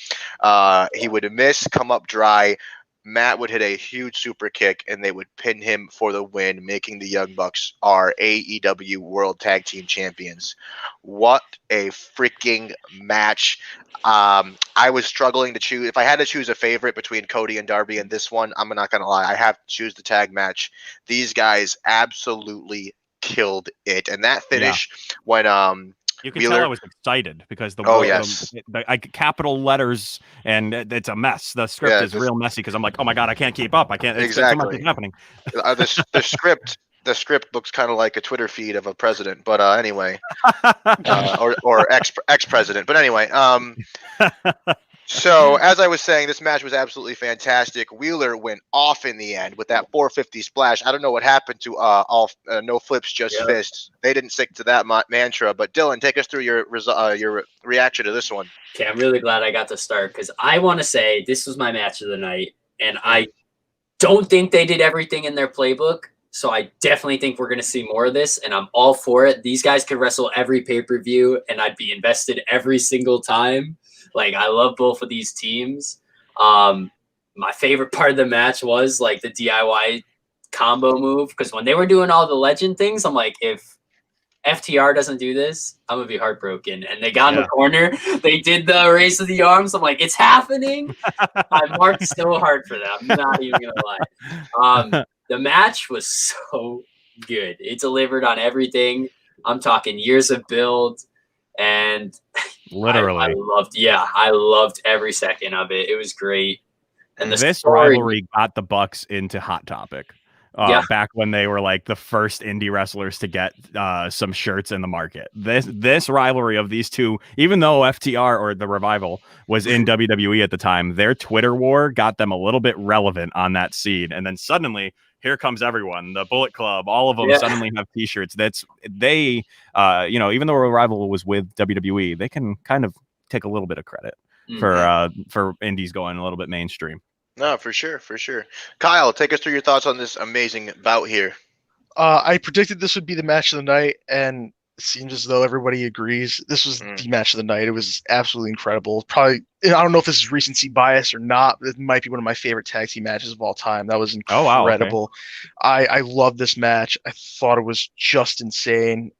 He would miss, come up dry. Matt would hit a huge super kick, and they would pin him for the win, making the Young Bucks our AEW World Tag Team Champions. What a freaking match. I was struggling to choose. If I had to choose a favorite between Cody and Darby and this one, I'm not going to lie. I have to choose the tag match. These guys absolutely killed it. And that finish when you can Wheeler, tell I was excited because the capital letters, and it's a mess. The script is real messy because I'm like, oh my god, I can't keep up. I can't. Exactly. So much is happening. The script looks kind of like a Twitter feed of a president, but anyway, or ex-president. But anyway, so as I was saying, this match was absolutely fantastic. Wheeler went off in the end with that 450 splash. I don't know what happened to no flips, just fists. They didn't stick to that mantra. But Dylan, take us through your reaction to this one. Okay, I'm really glad I got to start because I want to say this was my match of the night, and I don't think they did everything in their playbook. So I definitely think we're going to see more of this, and I'm all for it. These guys could wrestle every pay-per-view, and I'd be invested every single time. Like, I love both of these teams. My favorite part of the match was, like, the DIY combo move, because when they were doing all the legend things, I'm like, if FTR doesn't do this, I'm going to be heartbroken. And they got in the corner. They did the raise of the arms. I'm like, it's happening. I marked so hard for that. I'm not even going to lie. The match was so good. It delivered on everything. I'm talking years of build, and literally, I loved every second of it. It was great. And this rivalry got the Bucks into Hot Topic. Back when they were like the first indie wrestlers to get some shirts in the market. This rivalry of these two, even though FTR or the Revival was in WWE at the time, their Twitter war got them a little bit relevant on that scene. And then suddenly, here comes everyone. The Bullet Club, all of them suddenly have T-shirts. Even though Revival was with WWE, they can kind of take a little bit of credit for indies going a little bit mainstream. No, for sure. Kyle, take us through your thoughts on this amazing bout here. I predicted this would be the match of the night, and it seems as though everybody agrees. This was the match of the night. It was absolutely incredible. Probably, I don't know if this is recency bias or not, but it might be one of my favorite tag team matches of all time. That was incredible. Oh, wow, okay. I love this match. I thought it was just insane.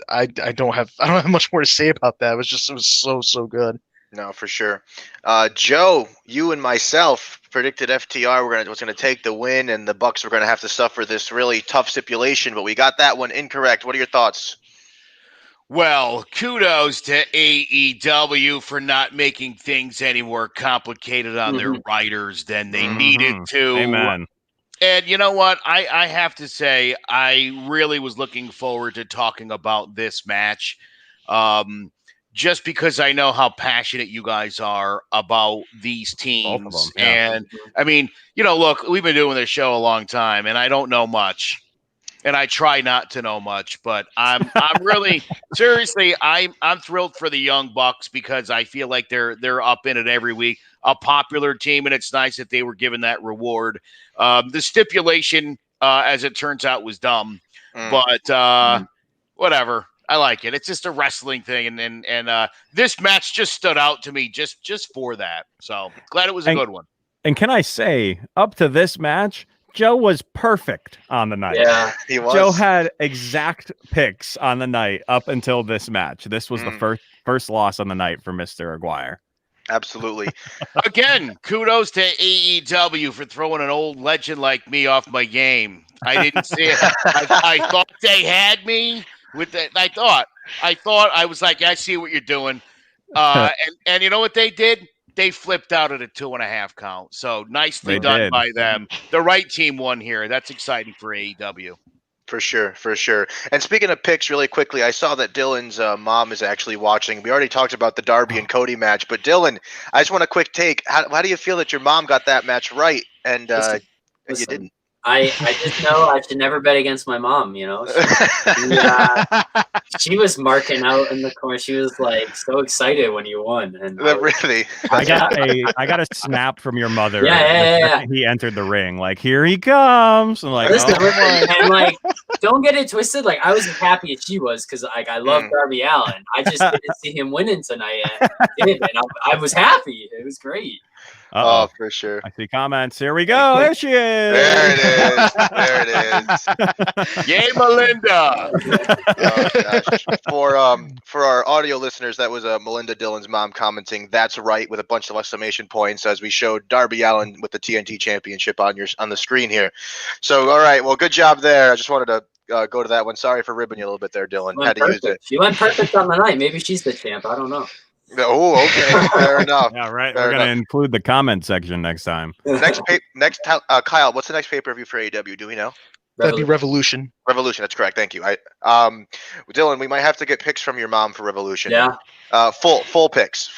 I don't have much more to say about that. It was so good. No, for sure. Joe, you and myself predicted FTR was going to take the win, and the Bucks were going to have to suffer this really tough stipulation, but we got that one incorrect. What are your thoughts? Well, kudos to AEW for not making things any more complicated on their writers than they needed to. Amen. And you know what? I have to say, I really was looking forward to talking about this match. Just because I know how passionate you guys are about these teams. Both of them, yeah. And I mean, look, we've been doing this show a long time, and I don't know much. and I try not to know much, but I'm really seriously I'm thrilled for the Young Bucks because I feel like they're up in it every week, a popular team, and it's nice that they were given that reward. The stipulation, as it turns out, was dumb, but whatever. I like it. It's just a wrestling thing, and this match just stood out to me just for that. So glad it was a good one. And can I say, up to this match, Joe was perfect on the night. Yeah, he was. Joe had exact picks on the night up until this match. This was the first loss on the night for Mr. Aguirre. Absolutely. Again, kudos to AEW for throwing an old legend like me off my game. I didn't see it. I thought they had me with that. I thought I was like, I see what you're doing. And you know what they did? They flipped out at a 2.5 count. So nicely done by them. The right team won here. That's exciting for AEW. For sure. And speaking of picks, really quickly, I saw that Dylan's mom is actually watching. We already talked about the Darby and Cody match, but Dylan, I just want a quick take. How do you feel that your mom got that match right and you didn't? I just know I should never bet against my mom, you know. She was marking out in the corner. She was like so excited when you won. And really? I got a snap from your mother. Yeah. He entered the ring. Like, here he comes. And like, listen, and like, don't get it twisted. Like, I was as happy as she was because like I love Darby Allin. I just didn't see him winning tonight, and I was happy. It was great. Oh, for sure. I see comments. Here we go. There she is. There it is. Yay, Melinda. Oh, gosh. For our audio listeners, that was Melinda Dillon's mom commenting, "That's right," with a bunch of exclamation points as we showed Darby Allin with the TNT Championship on the screen here. So, all right. Well, good job there. I just wanted to go to that one. Sorry for ribbing you a little bit there, Dylan. Had to use it. She went perfect on the night. Maybe she's the champ. I don't know. Oh, okay. Fair enough. Yeah, right. Fair We're going to include the comment section next time. Kyle, what's the next pay-per-view for AEW? Do we know? That'd be Revolution. Revolution, that's correct. Thank you. Dylan, we might have to get picks from your mom for Revolution. Yeah. Full picks.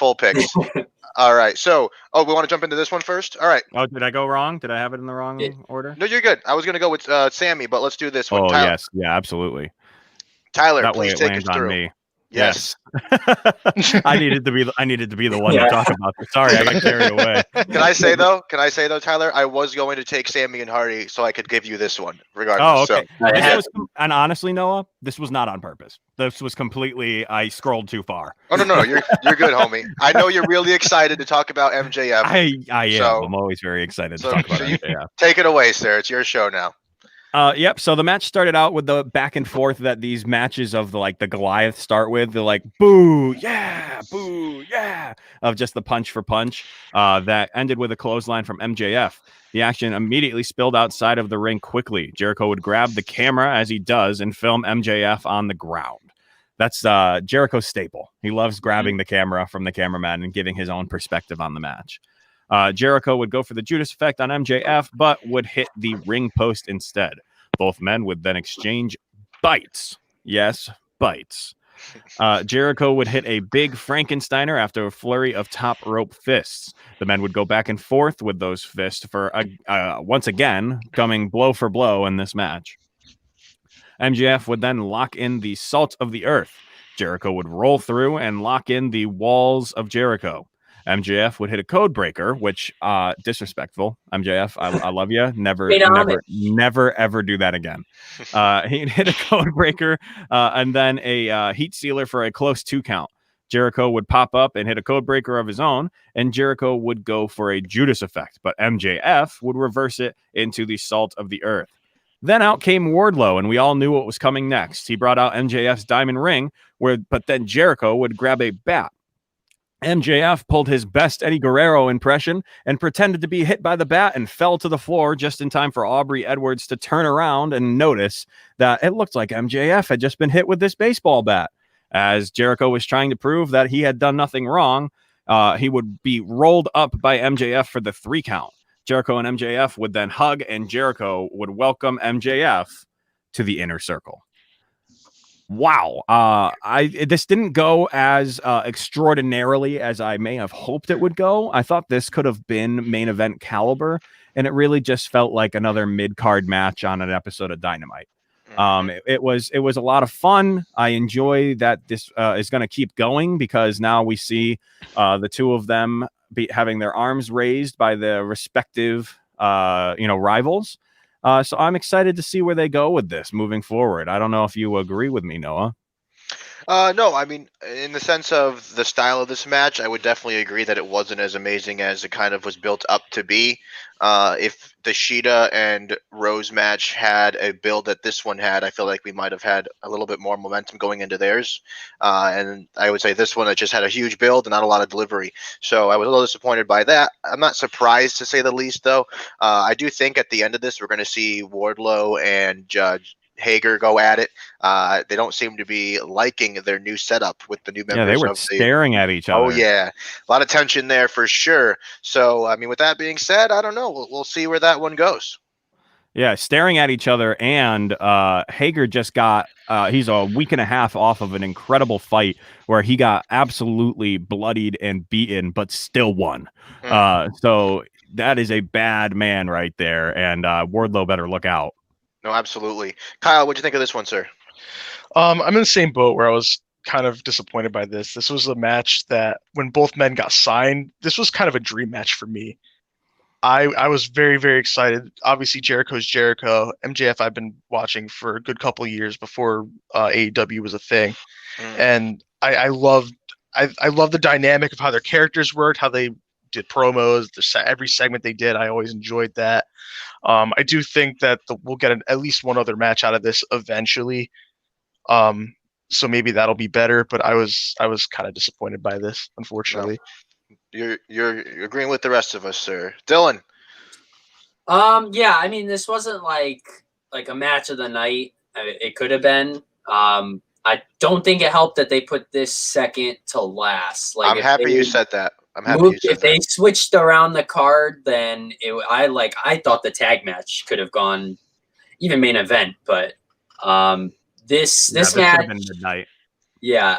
All right. So, we want to jump into this one first? All right. Oh, did I go wrong? Did I have it in the wrong order? No, you're good. I was going to go with Sammy, but let's do this one. Oh, Tyler, yes. Yeah, absolutely. Tyler, that please take us through. Me. Yes. I needed to be the one to talk about this. Sorry, I got carried away. Can I say though, Tyler, I was going to take Sammy and Hardy so I could give you this one regardless. Oh, okay. So. And honestly, Noah, this was not on purpose. This was completely, I scrolled too far. Oh, no, you're good, homie. I know you're really excited to talk about MJF. I am. So, I'm always very excited to talk about MJF. Take it away, sir. It's your show now. Yep. So the match started out with the back and forth that these matches of the Goliath start with. They're like, boo, yeah, of just the punch for punch. That ended with a clothesline from MJF. The action immediately spilled outside of the ring quickly. Jericho would grab the camera as he does and film MJF on the ground. That's Jericho's staple. He loves grabbing the camera from the cameraman and giving his own perspective on the match. Jericho would go for the Judas effect on MJF, but would hit the ring post instead. Both men would then exchange bites. Yes, bites. Jericho would hit a big Frankensteiner after a flurry of top rope fists. The men would go back and forth with those fists for once again coming blow for blow in this match. MJF would then lock in the Salt of the Earth. Jericho would roll through and lock in the Walls of Jericho. MJF would hit a code breaker, which disrespectful. MJF, I love you. Never ever do that again. He'd hit a code breaker and then a heat sealer for a close 2 count. Jericho would pop up and hit a code breaker of his own, and Jericho would go for a Judas effect, but MJF would reverse it into the Salt of the Earth. Then out came Wardlow, and we all knew what was coming next. He brought out MJF's diamond ring, but then Jericho would grab a bat. MJF pulled his best Eddie Guerrero impression and pretended to be hit by the bat and fell to the floor just in time for Aubrey Edwards to turn around and notice that it looked like MJF had just been hit with this baseball bat. As Jericho was trying to prove that he had done nothing wrong, he would be rolled up by MJF for the 3 count. Jericho and MJF would then hug, and Jericho would welcome MJF to the inner circle. Wow. This didn't go as extraordinarily as I may have hoped it would go. I thought this could have been main event caliber, and it really just felt like another mid-card match on an episode of Dynamite. It was a lot of fun. I enjoy that this is going to keep going because now we see the two of them having their arms raised by the respective rivals. So I'm excited to see where they go with this moving forward. I don't know if you agree with me, Noah. No, I mean, in the sense of the style of this match, I would definitely agree that it wasn't as amazing as it kind of was built up to be. If the Sheeta and Rose match had a build that this one had, I feel like we might have had a little bit more momentum going into theirs. And I would say this one, it just had a huge build and not a lot of delivery. So I was a little disappointed by that. I'm not surprised, to say the least, though. I do think at the end of this, we're going to see Wardlow and Hager go at it. They don't seem to be liking their new setup with the new members. Yeah, they were staring at each other. Oh yeah, a lot of tension there for sure. So I mean, with that being said, I don't know. We'll see where that one goes. Yeah, staring at each other, and Hager just got. He's a week and a half off of an incredible fight where he got absolutely bloodied and beaten, but still won. So that is a bad man right there, and Wardlow better look out. No, absolutely. Kyle, what'd you think of this one, sir? I'm in the same boat where I was kind of disappointed by this. This was a match that when both men got signed, this was kind of a dream match for me. I was very, very excited. Obviously, Jericho's Jericho. MJF I've been watching for a good couple of years before AEW was a thing. And I loved the dynamic of how their characters worked, how they did promos, every segment they did. I always enjoyed that. I do think that we'll get at least one other match out of this eventually. So maybe that'll be better. But I was kind of disappointed by this, unfortunately. No. You're agreeing with the rest of us, sir. Dylan. Yeah, I mean, this wasn't like a match of the night. It could have been. I don't think it helped that they put this second to last. I'm happy you said that. If they switched around the card, then I thought the tag match could have gone even main event, but this match, been midnight. Yeah,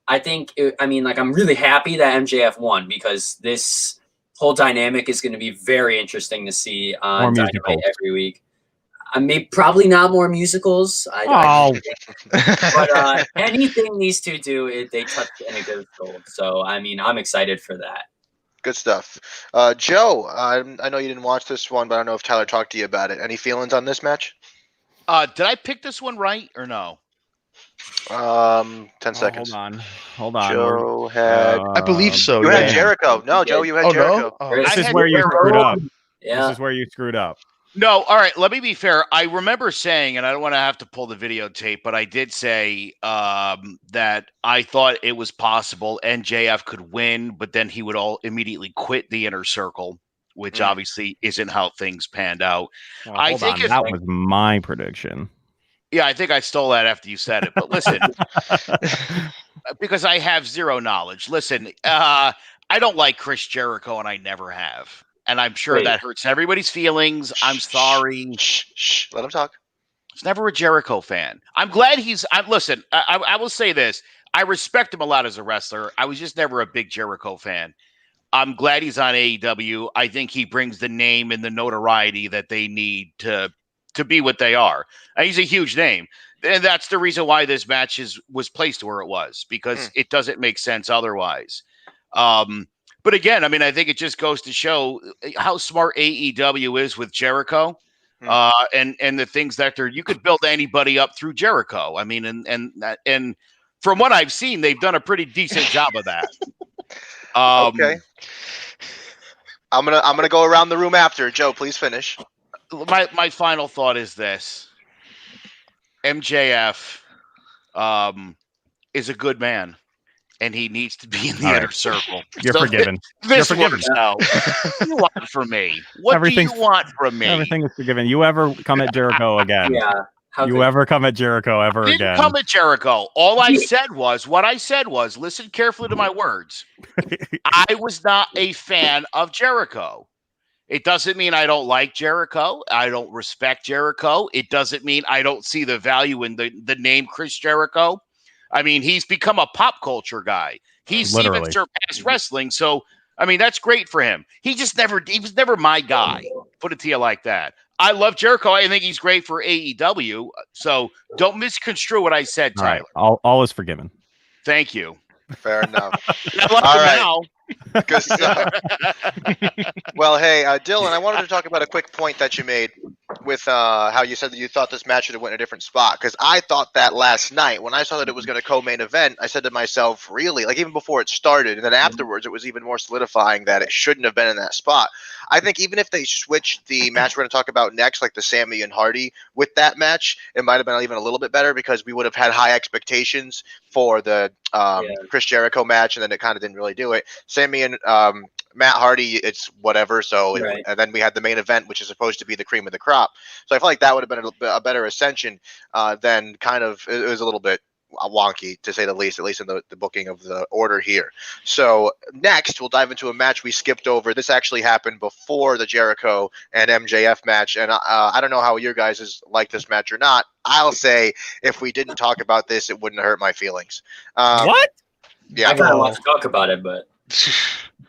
I think I'm really happy that MJF won because this whole dynamic is going to be very interesting to see on Dynamite every week. Probably not more musicals. But anything these two do, they touch and it goes gold. So I'm excited for that. Good stuff. Joe, I know you didn't watch this one, but I don't know if Tyler talked to you about it. Any feelings on this match? Did I pick this one right or no? 10 seconds. Hold on. Joe had. I believe so. You had Jericho. No, Joe, you had Jericho. No? This is where you screwed up. Yeah. This is where you screwed up. No, all right. Let me be fair. I remember saying, and I don't want to have to pull the videotape, but I did say that I thought it was possible MJF could win, but then he would immediately quit the Inner Circle, which obviously isn't how things panned out. Well, that was my prediction. Yeah, I think I stole that after you said it. But listen, because I have zero knowledge. Listen, I don't like Chris Jericho, and I never have. And I'm sure that hurts everybody's feelings. I'm sorry. Shh. Let him talk. I was never a Jericho fan. I'm glad listen, I will say this. I respect him a lot as a wrestler. I was just never a big Jericho fan. I'm glad he's on AEW. I think he brings the name and the notoriety that they need to be what they are. And he's a huge name. And that's the reason why this match was placed where it was, because it doesn't make sense otherwise. But again, I think it just goes to show how smart AEW is with Jericho, and the things that you could build anybody up through Jericho. And from what I've seen, they've done a pretty decent job of that. Okay. I'm gonna go around the room after. Joe, please finish. My final thought is this: MJF is a good man. And he needs to be in the Inner Circle. You're forgiven. You're forgiven. What do you want from me? What do you want from me? Everything is forgiven. You ever come at Jericho again? Yeah. You ever come at Jericho ever again? Didn't come at Jericho. All I said was, listen carefully to my words. I was not a fan of Jericho. It doesn't mean I don't like Jericho. I don't respect Jericho. It doesn't mean I don't see the value in the name Chris Jericho. He's become a pop culture guy. He's even surpassed wrestling. So, that's great for him. He was never my guy. Put it to you like that. I love Jericho. I think he's great for AEW. So don't misconstrue what I said, All Tyler. right, all is forgiven. Thank you. Fair enough. I love All him right. now. Good stuff. Well, hey, Dylan, I wanted to talk about a quick point that you made with how you said that you thought this match should have went in a different spot. Because I thought that last night when I saw that it was going to co-main event, I said to myself, really, like even before it started, and then afterwards, it was even more solidifying that it shouldn't have been in that spot. I think even if they switched the match we're going to talk about next, like the Sammy and Hardy, with that match, it might have been even a little bit better because we would have had high expectations for the Chris Jericho match, and then it kind of didn't really do it. Sammy and Matt Hardy, it's whatever. So, and then we had the main event, which is supposed to be the cream of the crop. So I feel like that would have been a better ascension than kind of, it was a little bit wonky to say the least, at least in the booking of the order here. So next we'll dive into a match we skipped over. This actually happened before the Jericho and MJF match. And I don't know how your guys like this match or not. I'll say if we didn't talk about this, it wouldn't hurt my feelings. What? Yeah. I kind of want to talk about it, but.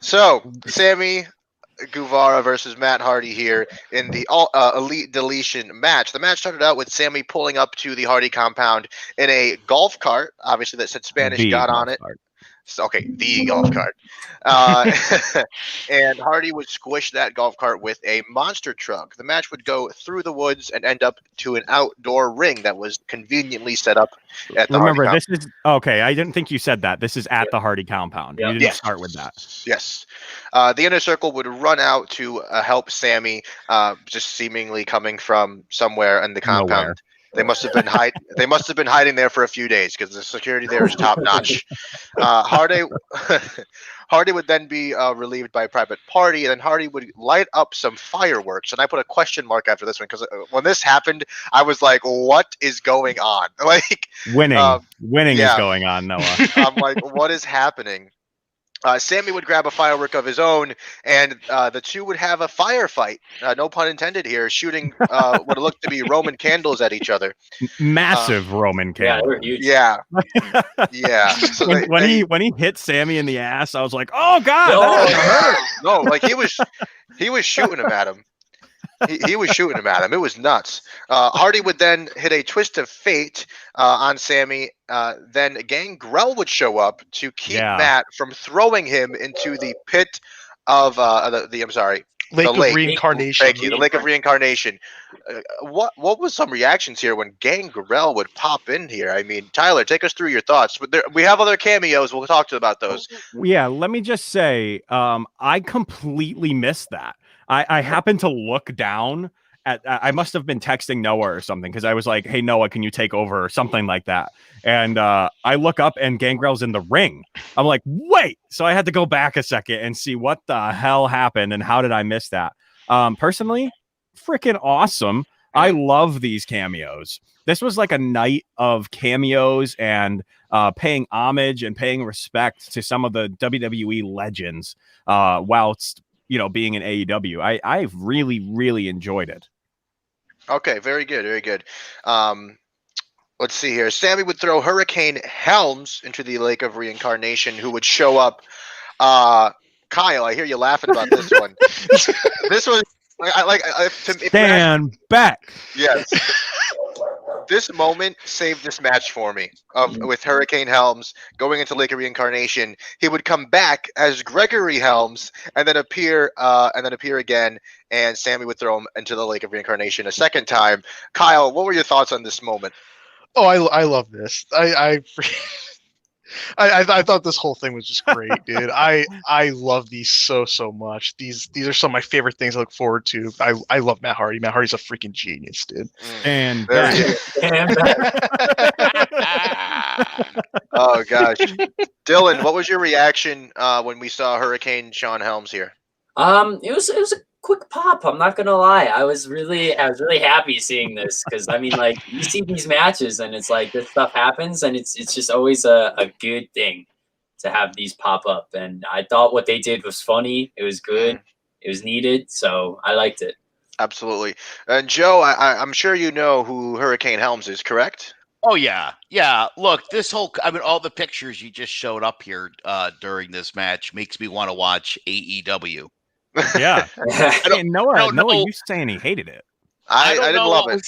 So Sammy Guevara versus Matt Hardy here in the Elite Deletion match. The match started out with Sammy pulling up to the Hardy compound in a golf cart, obviously that said Spanish God on it. So, okay, the golf cart. And Hardy would squish that golf cart with a monster truck. The match would go through the woods and end up to an outdoor ring that was conveniently set up at the Remember, Hardy this is okay. I didn't think you said that. This is at the Hardy compound. You didn't start with that. Yes. The Inner Circle would run out to help Sammy, just seemingly coming from somewhere in the compound. Nowhere. They must have been hiding there for a few days because the security there is top notch. Hardy would then be relieved by a private party, and then Hardy would light up some fireworks. And I put a question mark after this one because when this happened, I was like, "What is going on?" Like winning is going on, Noah. I'm like, "What is happening?" Sammy would grab a firework of his own, and the two would have a firefight. No pun intended here, shooting what looked to be Roman candles at each other. Massive Roman candles. Yeah, yeah. So when he hit Sammy in the ass, I was like, "Oh God!" That hurt. No, like he was shooting him at him. He was shooting him at him. It was nuts. Hardy would then hit a twist of fate on Sammy. Then Gangrel would show up to keep Matt from throwing him into the pit of the Lake of Reincarnation. Thank you, the Lake of Reincarnation. What was some reactions here when Gangrel would pop in here? I mean, Tyler, take us through your thoughts. But we have other cameos. We'll talk about those. Yeah, let me just say, I completely missed that. I happened to look down at. I must have been texting Noah or something because I was like, "Hey Noah, can you take over?" or something like that. And I look up and Gangrel's in the ring. I'm like, "Wait!" So I had to go back a second and see what the hell happened and how did I miss that. Personally, freaking awesome. I love these cameos. This was like a night of cameos and paying homage and paying respect to some of the WWE legends whilst being in AEW. I really, really enjoyed it. Okay, very good, very good. Let's see here. Sammy would throw Hurricane Helms into the Lake of Reincarnation, who would show up. Kyle, I hear you laughing about this one. This was Stand back. Yes. This moment saved this match for me. With Hurricane Helms going into Lake of Reincarnation, he would come back as Gregory Helms and then appear again, and Sammy would throw him into the Lake of Reincarnation a second time. Kyle, what were your thoughts on this moment? Oh, I love this. I thought this whole thing was just great, dude. I love these so much. These are some of my favorite things I look forward to. I love Matt Hardy. Matt Hardy's a freaking genius, dude. And oh gosh, Dylan, what was your reaction when we saw Hurricane Sean Helms here? It was a quick pop. I'm not gonna lie. I was really happy seeing this because I mean, like, you see these matches and it's like this stuff happens and it's just always a good thing to have these pop up. And I thought what they did was funny. It was good. It was needed. So I liked it. Absolutely. And Joe, I'm sure you know who Hurricane Helms is, correct? Oh yeah. Look, all the pictures you just showed up here during this match makes me want to watch AEW. Yeah. Noah, you saying he hated it? I didn't love it.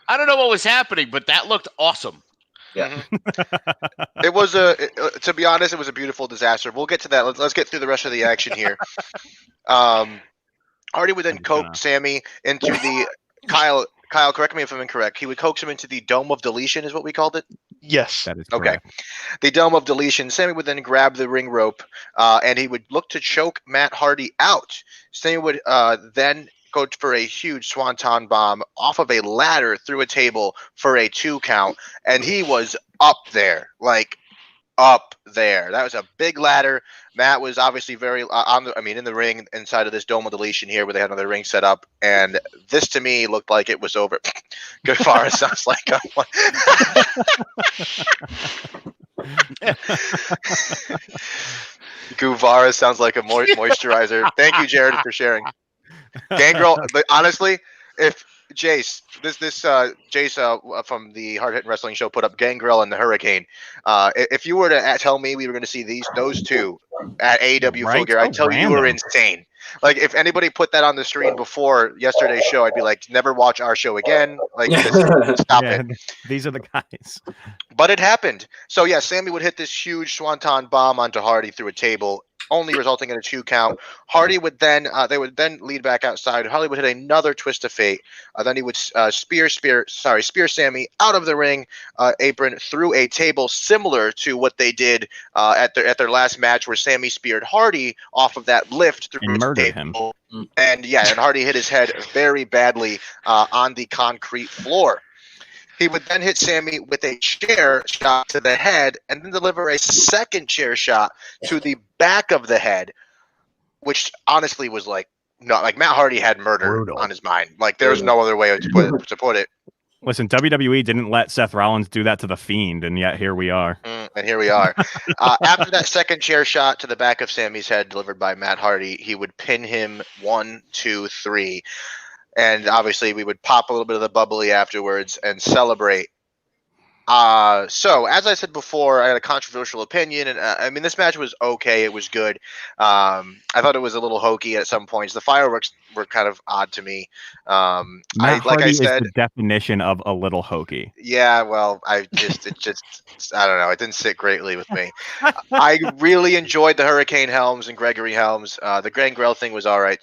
I don't know what was happening, but that looked awesome. Yeah. It was to be honest, it was a beautiful disaster. We'll get to that. Let's get through the rest of the action here. Hardy would then coax Sammy into the Kyle, correct me if I'm incorrect. He would coax him into the Dome of Deletion, is what we called it? Yes. That is okay. correct. The Dome of Deletion. Sammy would then grab the ring rope, and he would look to choke Matt Hardy out. Sammy would then go for a huge swanton bomb off of a ladder through a table for a 2 count, and he was up there, like up there. That was a big ladder. Matt was obviously very in the ring inside of this Dome of Deletion here, where they had another ring set up, and this to me looked like it was over. Guevara sounds like a Guevara sounds like a moisturizer. Thank you, Jared, for sharing. Gangrel, honestly, if Jace, Jace from the Hard Hitting Wrestling Show put up Gangrel and the Hurricane. If you were to tell me we were going to see those two at AEW Full Gear, I'd tell you were insane. Like, if anybody put that on the screen before yesterday's show, I'd be like, never watch our show again. Like, stop it. These are the guys. But it happened. So, yeah, Sammy would hit this huge swanton bomb onto Hardy through a table, only resulting in a 2 count. Hardy would then they would then lead back outside. Hardy would hit another twist of fate. Then he would spear Sammy out of the ring apron through a table, similar to what they did at their last match, where Sammy speared Hardy off of that lift through and murdered table. him. And Hardy hit his head very badly on the concrete floor. He would then hit Sammy with a chair shot to the head, and then deliver a second chair shot to the back of the head, which honestly was like Matt Hardy had murder on his mind. Like, there's no other way to put it. Listen, WWE didn't let Seth Rollins do that to the Fiend, and yet here we are. And here we are. After that second chair shot to the back of Sammy's head delivered by Matt Hardy, he would pin him 1, 2, 3. And obviously, we would pop a little bit of the bubbly afterwards and celebrate. So, as I said before, I had a controversial opinion. And this match was okay. It was good. I thought it was a little hokey at some points. The fireworks were kind of odd to me. Matt Hardy is the definition of a little hokey. Yeah, well, I don't know. It didn't sit greatly with me. I really enjoyed the Hurricane Helms and Gregory Helms. The Gangrel thing was all right.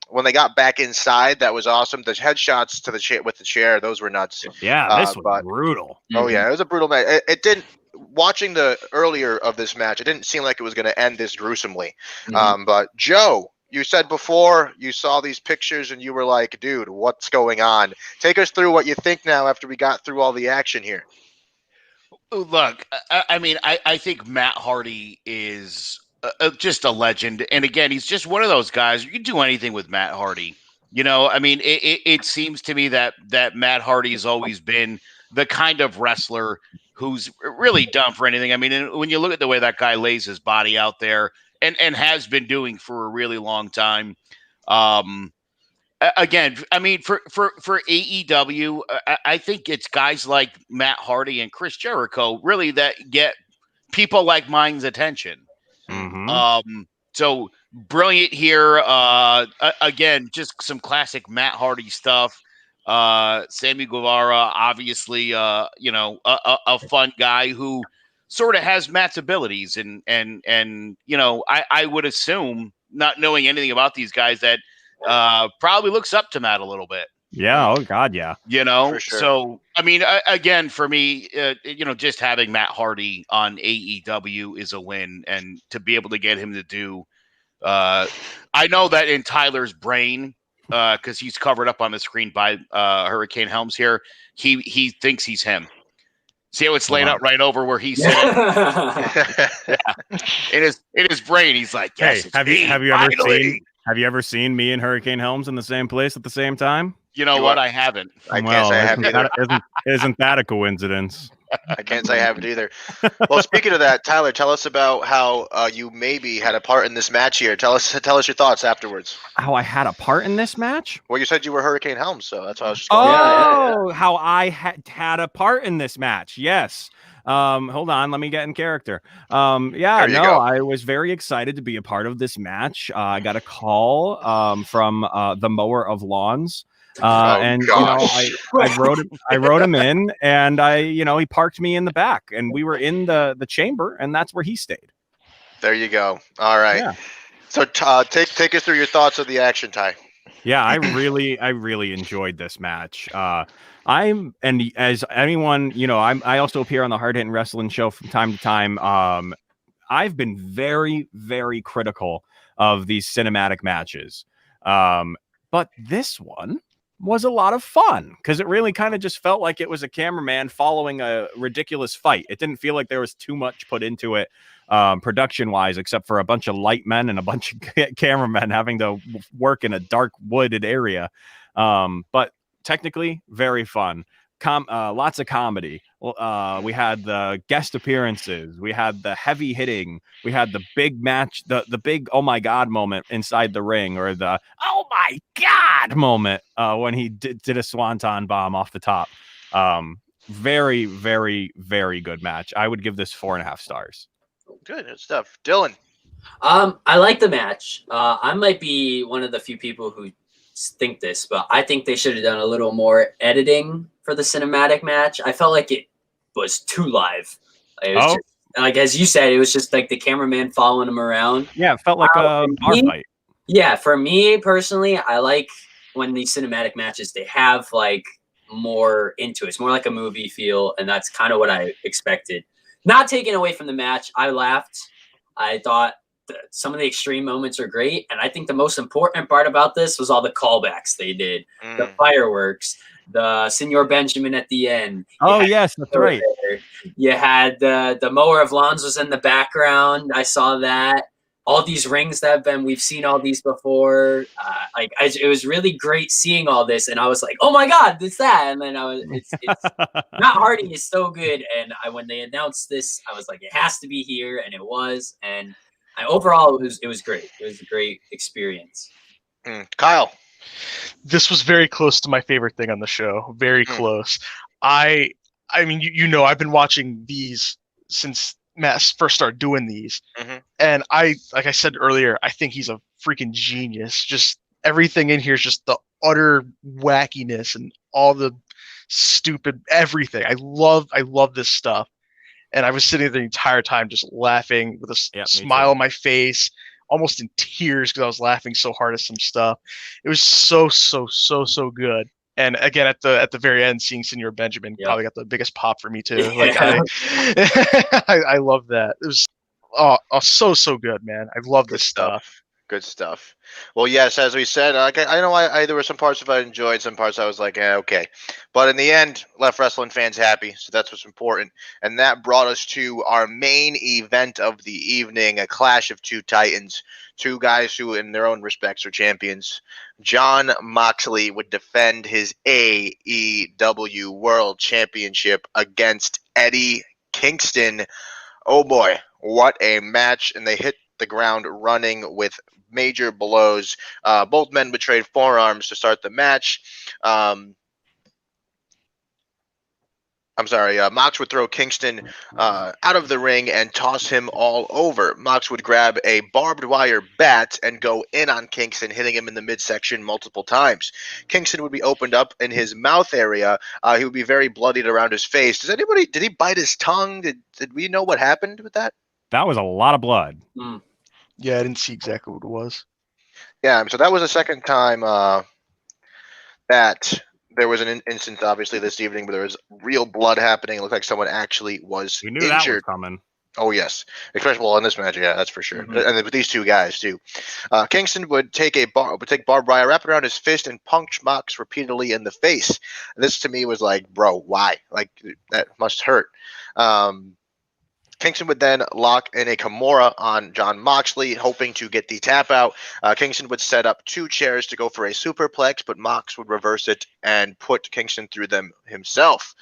When they got back inside, that was awesome. The headshots to the chair with the chair, those were nuts. Yeah, this was brutal. Oh yeah, it was a brutal match. It didn't. Watching the earlier of this match, it didn't seem like it was going to end this gruesomely. But Joe, you said before you saw these pictures and you were like, dude, what's going on? Take us through what you think now after we got through all the action here. Look, I think Matt Hardy is just a legend. And again, he's just one of those guys. You can do anything with Matt Hardy. It seems to me that Matt Hardy has always been the kind of wrestler who's really done for anything. And when you look at the way that guy lays his body out there and has been doing for a really long time. Again, for AEW, I think it's guys like Matt Hardy and Chris Jericho really that get people like mine's attention. So brilliant here. Again, just some classic Matt Hardy stuff. Sammy Guevara, obviously, a fun guy who sort of has Matt's abilities, and I would assume, not knowing anything about these guys, that probably looks up to Matt a little bit. Yeah. Oh God. Yeah. For sure. So again, for me, just having Matt Hardy on AEW is a win, and to be able to get him to do, I know that in Tyler's brain. Because he's covered up on the screen by Hurricane Helms here. He thinks he's him. See how it's laid out right over where he's sitting? In his brain, he's like, yes, hey, have you ever seen me and Hurricane Helms in the same place at the same time? You know what? I haven't. I can't say I haven't either. Isn't that a coincidence? I can't say I haven't either. Well, speaking of that, Tyler, tell us about how you maybe had a part in this match here. Tell us your thoughts afterwards. How I had a part in this match? Well, you said you were Hurricane Helms, so that's why I was just going. How I had a part in this match. Yes. Hold on, let me get in character. I was very excited to be a part of this match. I got a call from the mower of lawns. And gosh. I wrote him in, and he parked me in the back, and we were in the chamber, and that's where he stayed. There you go. All right. Yeah. So take us through your thoughts of the action, Ty. Yeah, I really enjoyed this match. And as anyone, I also appear on the Hard Hitting Wrestling show from time to time. I've been very, very critical of these cinematic matches. But this one was a lot of fun because it really kind of just felt like it was a cameraman following a ridiculous fight. It didn't feel like there was too much put into it production wise, except for a bunch of light men and a bunch of cameramen having to work in a dark wooded area. But technically very fun. Lots of comedy. We had the guest appearances. We had the heavy hitting. We had the big match, the big oh my god moment inside the ring, or the oh my god moment when he did a swanton bomb off the top. Very, very, very good match. I would give this 4.5 stars. Good stuff, Dylan. I like the match. I might be one of the few people who think this, but I think they should have done a little more editing for the cinematic match. I felt like it was too live. It was just, like as you said, it was just like the cameraman following him around. Yeah, it felt like a bar fight. Yeah, for me personally, I like when these cinematic matches, they have like more into it. It's more like a movie feel, and that's kind of what I expected. Not taking away from the match, I laughed. I thought some of the extreme moments are great, and I think the most important part about this was all the callbacks they did, the fireworks, the Senor Benjamin at the end. Oh yes, that's right. You had the mower of lawns was in the background. I saw that. All these rings that we've seen all these before. It was really great seeing all this, and I was like, oh my god, it's that. And then it's Matt Hardy is so good, and when they announced this, I was like, it has to be here, and it was, and overall, it was great. It was a great experience. Kyle, this was very close to my favorite thing on the show. Very close. I mean, I've been watching these since Matt first started doing these, and like I said earlier, I think he's a freaking genius. Just everything in here is just the utter wackiness and all the stupid everything. I love this stuff. And I was sitting there the entire time just laughing with a smile on my face, almost in tears because I was laughing so hard at some stuff. It was so good. And again, at the very end, seeing Senor Benjamin probably got the biggest pop for me too. Like I love that. It was so good, man. I love this stuff. Good stuff. Well, yes, as we said, I know there were some parts of it I enjoyed, some parts I was like, okay. But in the end, left wrestling fans happy, so that's what's important. And that brought us to our main event of the evening, a clash of two titans, two guys who in their own respects are champions. Jon Moxley would defend his AEW World Championship against Eddie Kingston. Oh boy, what a match. And they hit the ground running with major blows. Both men would trade forearms to start the match. Mox would throw Kingston out of the ring and toss him all over. Mox would grab a barbed wire bat and go in on Kingston, hitting him in the midsection multiple times. Kingston would be opened up in his mouth area. He would be very bloodied around his face. Did he bite his tongue? Did we know what happened with that? That was a lot of blood. Yeah, I didn't see exactly what it was. Yeah, so that was the second time that there was an instance, obviously, this evening, where there was real blood happening. It looked like someone actually was We knew injured. that was coming. Oh, yes. Especially in this match, yeah, that's for sure. And with these two guys, too. Kingston would take barbed wire, wrap it around his fist, and punch Mox repeatedly in the face. And this, to me, was like, bro, why? Like, that must hurt. Kingston would then lock in a Kimura on Jon Moxley, hoping to get the tap out. Kingston would set up two chairs to go for a superplex, but Mox would reverse it and put Kingston through them himself.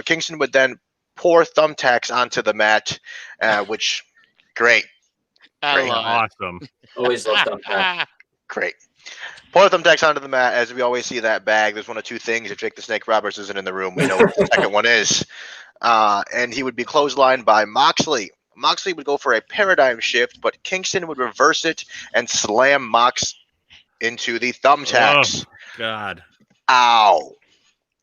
Kingston would then pour thumbtacks onto the mat, which, great. Awesome. Always love thumbtacks. Great. Pour thumbtacks onto the mat. As we always see that bag, there's one of two things. If Jake the Snake Roberts isn't in the room, we know what the second one is. And he would be clotheslined by Moxley. Moxley would go for a paradigm shift, but Kingston would reverse it and slam Mox into the thumbtacks. Oh, God. ow.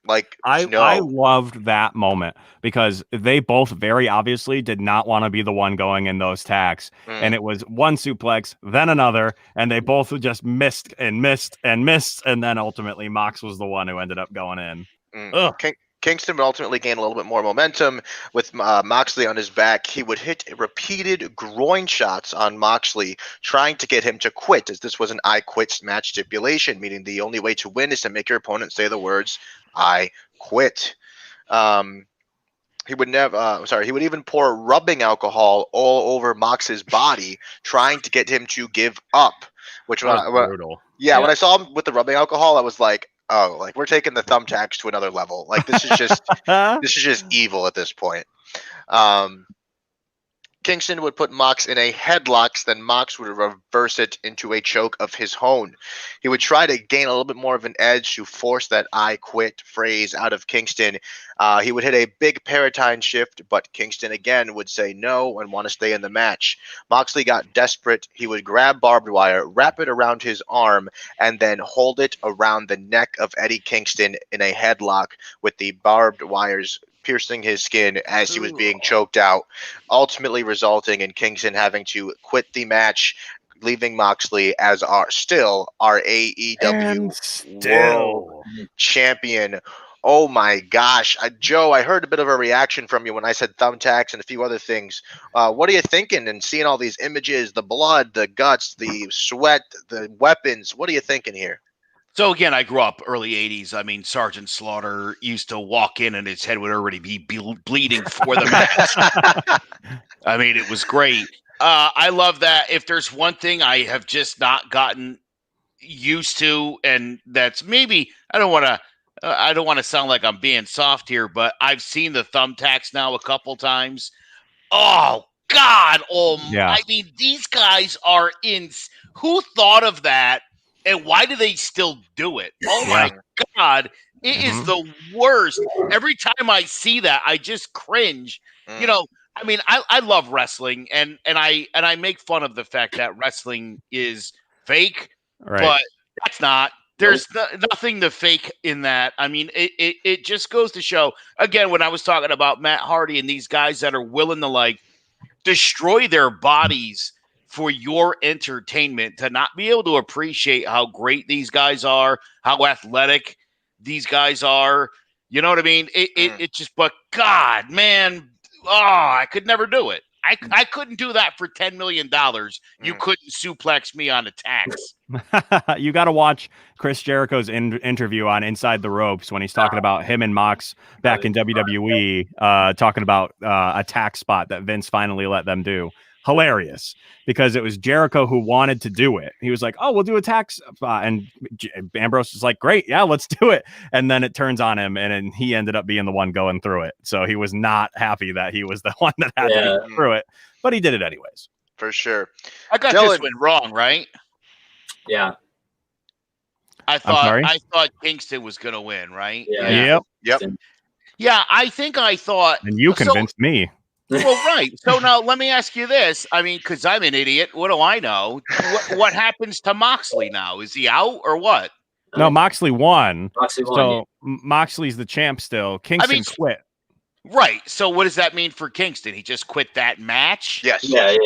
Like, I no. loved that moment because they both very obviously did not want to be the one going in those tacks. And it was one suplex, then another, and they both just missed and missed and missed. And then ultimately Mox was the one who ended up going in. Kingston would ultimately gain a little bit more momentum with Moxley on his back. He would hit repeated groin shots on Moxley, trying to get him to quit, as this was an I quit match stipulation, meaning the only way to win is to make your opponent say the words, I quit. He would he would even pour rubbing alcohol all over Mox's body, trying to get him to give up, which was brutal. Yeah, when I saw him with the rubbing alcohol, I was like, oh, like we're taking the thumbtacks to another level. Like this is just evil at this point. Kingston would put Mox in a headlock, then Mox would reverse it into a choke of his own. He would try to gain a little bit more of an edge to force that I quit phrase out of Kingston. He would hit a big paradigm shift, but Kingston again would say no and want to stay in the match. Moxley got desperate. He would grab barbed wire, wrap it around his arm, and then hold it around the neck of Eddie Kingston in a headlock with the barbed wires piercing his skin as he was being choked out, ultimately resulting in Kingston having to quit the match, leaving Moxley as our AEW World Champion. Oh my gosh. Joe, I heard a bit of a reaction from you when I said thumbtacks and a few other things. What are you thinking and seeing all these images, the blood, the guts, the sweat, the weapons? What are you thinking here? So again, I grew up early 80s. I mean, Sergeant Slaughter used to walk in and his head would already be bleeding for the match. I mean, it was great. I love that. If there's one thing I have just not gotten used to, and that's maybe I don't want to sound like I'm being soft here, but I've seen the thumbtacks now a couple times. Oh God! I mean, these guys are in. Who thought of that? And why do they still do it? Oh my God. It is the worst. Every time I see that, I just cringe. You know, I mean, I love wrestling and I make fun of the fact that wrestling is fake, but that's not. There's nothing to fake in that. I mean, it just goes to show, again, when I was talking about Matt Hardy and these guys that are willing to like destroy their bodies for your entertainment, to not be able to appreciate how great these guys are, how athletic these guys are. You know what I mean? It just, but God, man, I could never do it. I couldn't do that for $10 million. You couldn't suplex me on attacks. You got to watch Chris Jericho's interview on Inside the Ropes when he's talking about him and Mox back in WWE, talking about a tax spot that Vince finally let them do. Hilarious, because it was Jericho who wanted to do it. He was like, oh, we'll do a tax spot. And Ambrose was like, great, yeah, let's do it. And then it turns on him, and he ended up being the one going through it. So he was not happy that he was the one that had to go through it, but he did it anyways. For sure. I got this one wrong, right? Yeah. I thought Kingston was going to win, right? Yep. Yeah, I think I thought. And you convinced me. Well, right. So now let me ask you this. I mean, because I'm an idiot. What do I know? What happens to Moxley now? Is he out or what? No, Moxley won. So Moxley's the champ still. Kingston quit. Right. So what does that mean for Kingston? He just quit that match? Yes. Yeah.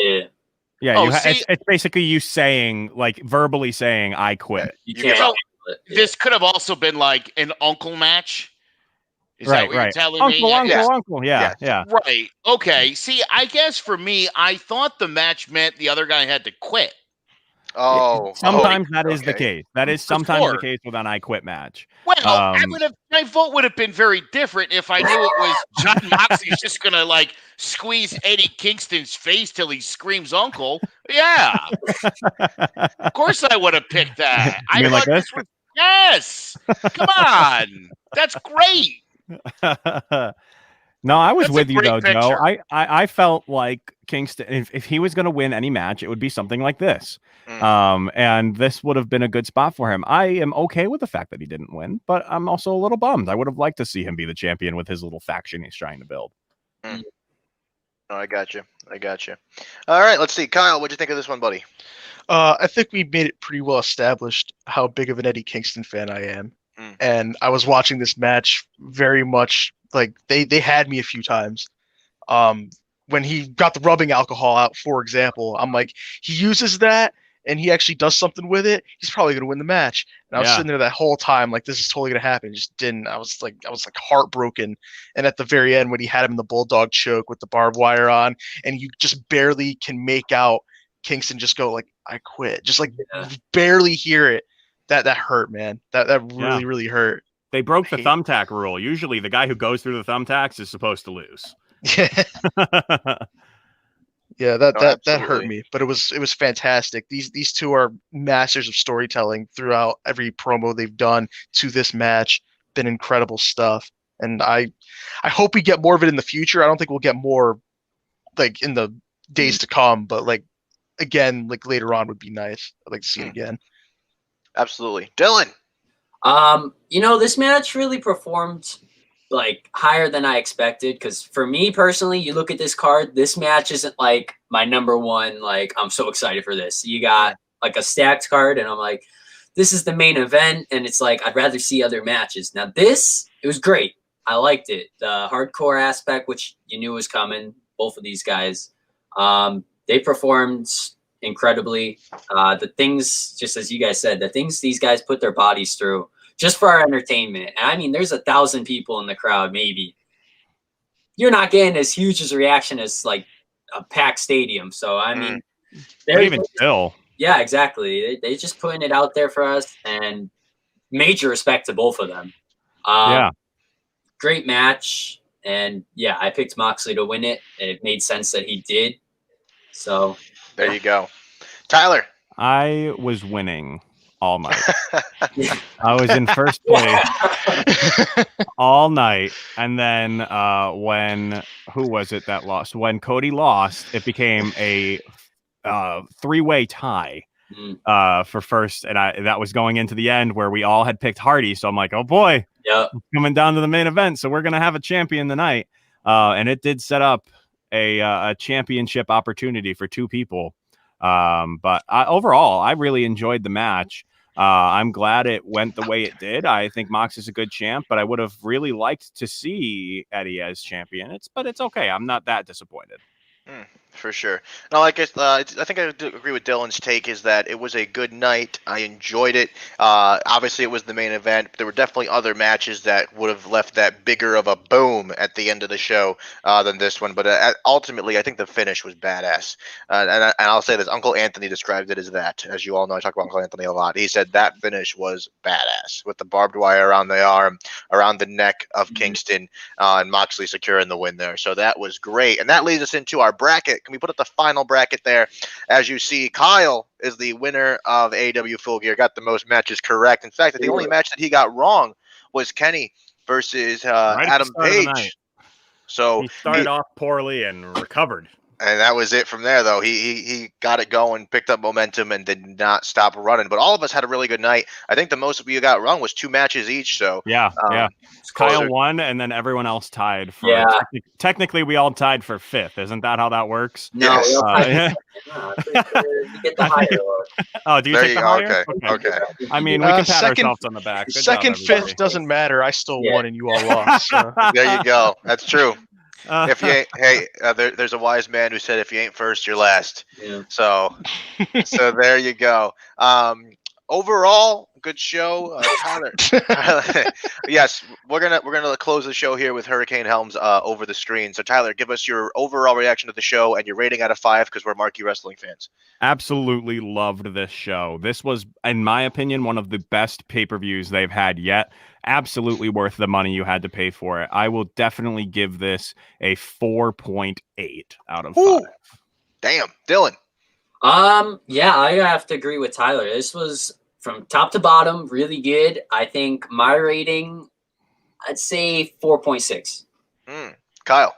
It's basically you saying, like, verbally saying, I quit. You can't. So this could have also been like an uncle match. Is that what you're telling me? Uncle. Yeah. Right. Okay. See, I guess for me, I thought the match meant the other guy had to quit. Oh. Sometimes that is the case. That is sometimes the case with an I quit match. Well, my vote would have been very different if I knew it was John Moxley's just going to, like, squeeze Eddie Kingston's face till he screams uncle. Yeah. Of course I would have picked that. You mean like this? Yes. Come on. That's great. No, I was That's with you though, picture. Joe. I felt like Kingston, if he was going to win any match, it would be something like this. And this would have been a good spot for him. I am okay with the fact that he didn't win, but I'm also a little bummed. I would have liked to see him be the champion with his little faction he's trying to build. Oh, I got you. All right, let's see. Kyle, what'd you think of this one, buddy? I think we made it pretty well established how big of an Eddie Kingston fan I am. and I was watching this match very much like they had me a few times. When he got the rubbing alcohol out, for example, I'm like, he uses that and he actually does something with it, he's probably gonna win the match. And I was sitting there that whole time like, this is totally gonna happen. It just didn't. I was like heartbroken. And at the very end, when he had him in the bulldog choke with the barbed wire on, and you just barely can make out Kingston just go like, I quit, just like barely hear it. That hurt, man. That really hurt. They broke the thumbtack rule. Usually the guy who goes through the thumbtacks is supposed to lose. Yeah, that hurt me, but it was fantastic. These two are masters of storytelling throughout every promo they've done to this match. Been incredible stuff, and I hope we get more of it in the future. I don't think we'll get more like in the days to come, but like again, like later on would be nice. I'd like to see it again. Absolutely, Dylan. This match really performed like higher than I expected, because for me personally, you look at this card, this match isn't like my number one, like I'm so excited for this. You got like a stacked card and I'm like, this is the main event, and it's like I'd rather see other matches. Now it was great. I liked it. The hardcore aspect, which you knew was coming, both of these guys, they performed incredibly. The things, just as you guys said, the things these guys put their bodies through just for our entertainment. And I mean, there's 1,000 people in the crowd, maybe. You're not getting as huge as a reaction as like a packed stadium. So, I mean, they're even still. Yeah, exactly. They just putting it out there for us, and major respect to both of them. Great match. And yeah, I picked Moxley to win it. It made sense that he did. So there you go. Tyler. I was winning all night. I was in first place all night, and then who was it that lost? When Cody lost, it became a three-way tie for first, and that was going into the end where we all had picked Hardy. So I'm like, oh boy, coming down to the main event, so we're gonna have a champion tonight, and it did set up a championship opportunity for two people. But overall, I really enjoyed the match. I'm glad it went the way it did. I think Mox is a good champ, but I would have really liked to see Eddie as champion. But it's okay. I'm not that disappointed. For sure. No, I guess I think I do agree with Dylan's take, is that it was a good night. I enjoyed it. Obviously, it was the main event. There were definitely other matches that would have left that bigger of a boom at the end of the show than this one. But ultimately, I think the finish was badass. And I'll say this: Uncle Anthony described it as that. As you all know, I talk about Uncle Anthony a lot. He said that finish was badass, with the barbed wire around the arm, around the neck of Kingston, and Moxley securing the win there. So that was great. And that leads us into our bracket. Can we put up the final bracket there? As you see, Kyle is the winner of AEW Full Gear, got the most matches correct. In fact, the only match that he got wrong was Kenny versus Adam Page. So he started off poorly and recovered. And that was it from there, though. He got it going, picked up momentum, and did not stop running. But all of us had a really good night. I think the most we got wrong was 2 matches each. So yeah. Kyle won, and then everyone else tied. Technically, we all tied for 5th. Isn't that how that works? No. You get the higher. Oh, do you take the higher? Okay. I mean, we can pat ourselves on the back. Good second, job, 5th doesn't matter. I still won, and you all lost. So. There you go. That's true. If you ain't, there's a wise man who said, "If you ain't first, you're last." Yeah. So there you go. Overall, good show, Tyler. Yes, we're gonna close the show here with Hurricane Helms over the screen. So Tyler, give us your overall reaction to the show and your rating out of 5, because we're marquee wrestling fans. Absolutely loved this show. This was, in my opinion, one of the best pay-per-views they've had yet. Absolutely worth the money you had to pay for it. I will definitely give this a 4.8 out of 5. Damn, Dylan. Yeah, I have to agree with Tyler. This was from top to bottom really good. I think my rating, I'd say 4.6. Kyle,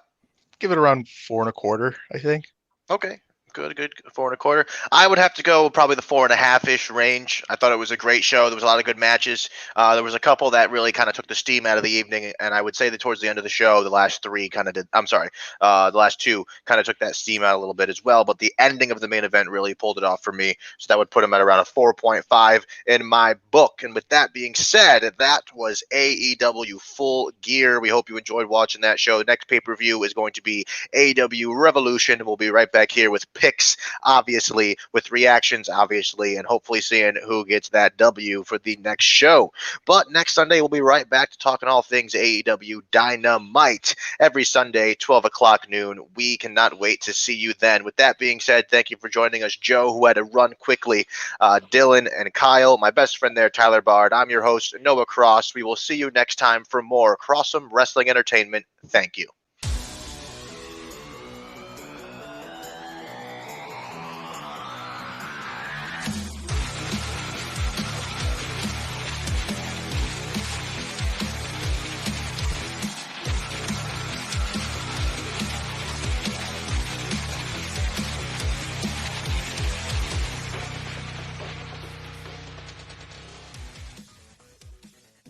give it around 4.25. I think. Okay. Good. 4.25. I would have to go probably the 4.5-ish range. I thought it was a great show. There was a lot of good matches. There was a couple that really kind of took the steam out of the evening, and I would say that towards the end of the show, the last two kind of took that steam out a little bit as well. But the ending of the main event really pulled it off for me. So that would put him at around a 4.5 in my book. And with that being said, that was AEW Full Gear. We hope you enjoyed watching that show. The next pay-per-view is going to be AEW Revolution. We'll be right back here with picks, obviously, with reactions, obviously, and hopefully seeing who gets that W for the next show. But next Sunday, we'll be right back to talking all things AEW Dynamite every Sunday, 12 o'clock noon. We cannot wait to see you then. With that being said, thank you for joining us, Joe, who had to run quickly, Dylan and Kyle, my best friend there, Tyler Bard. I'm your host, Noah Cross. We will see you next time for more Cross'em Wrestling Entertainment. Thank you.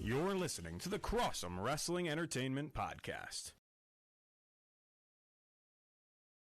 You're listening to the Cross'em Wrestling Entertainment Podcast.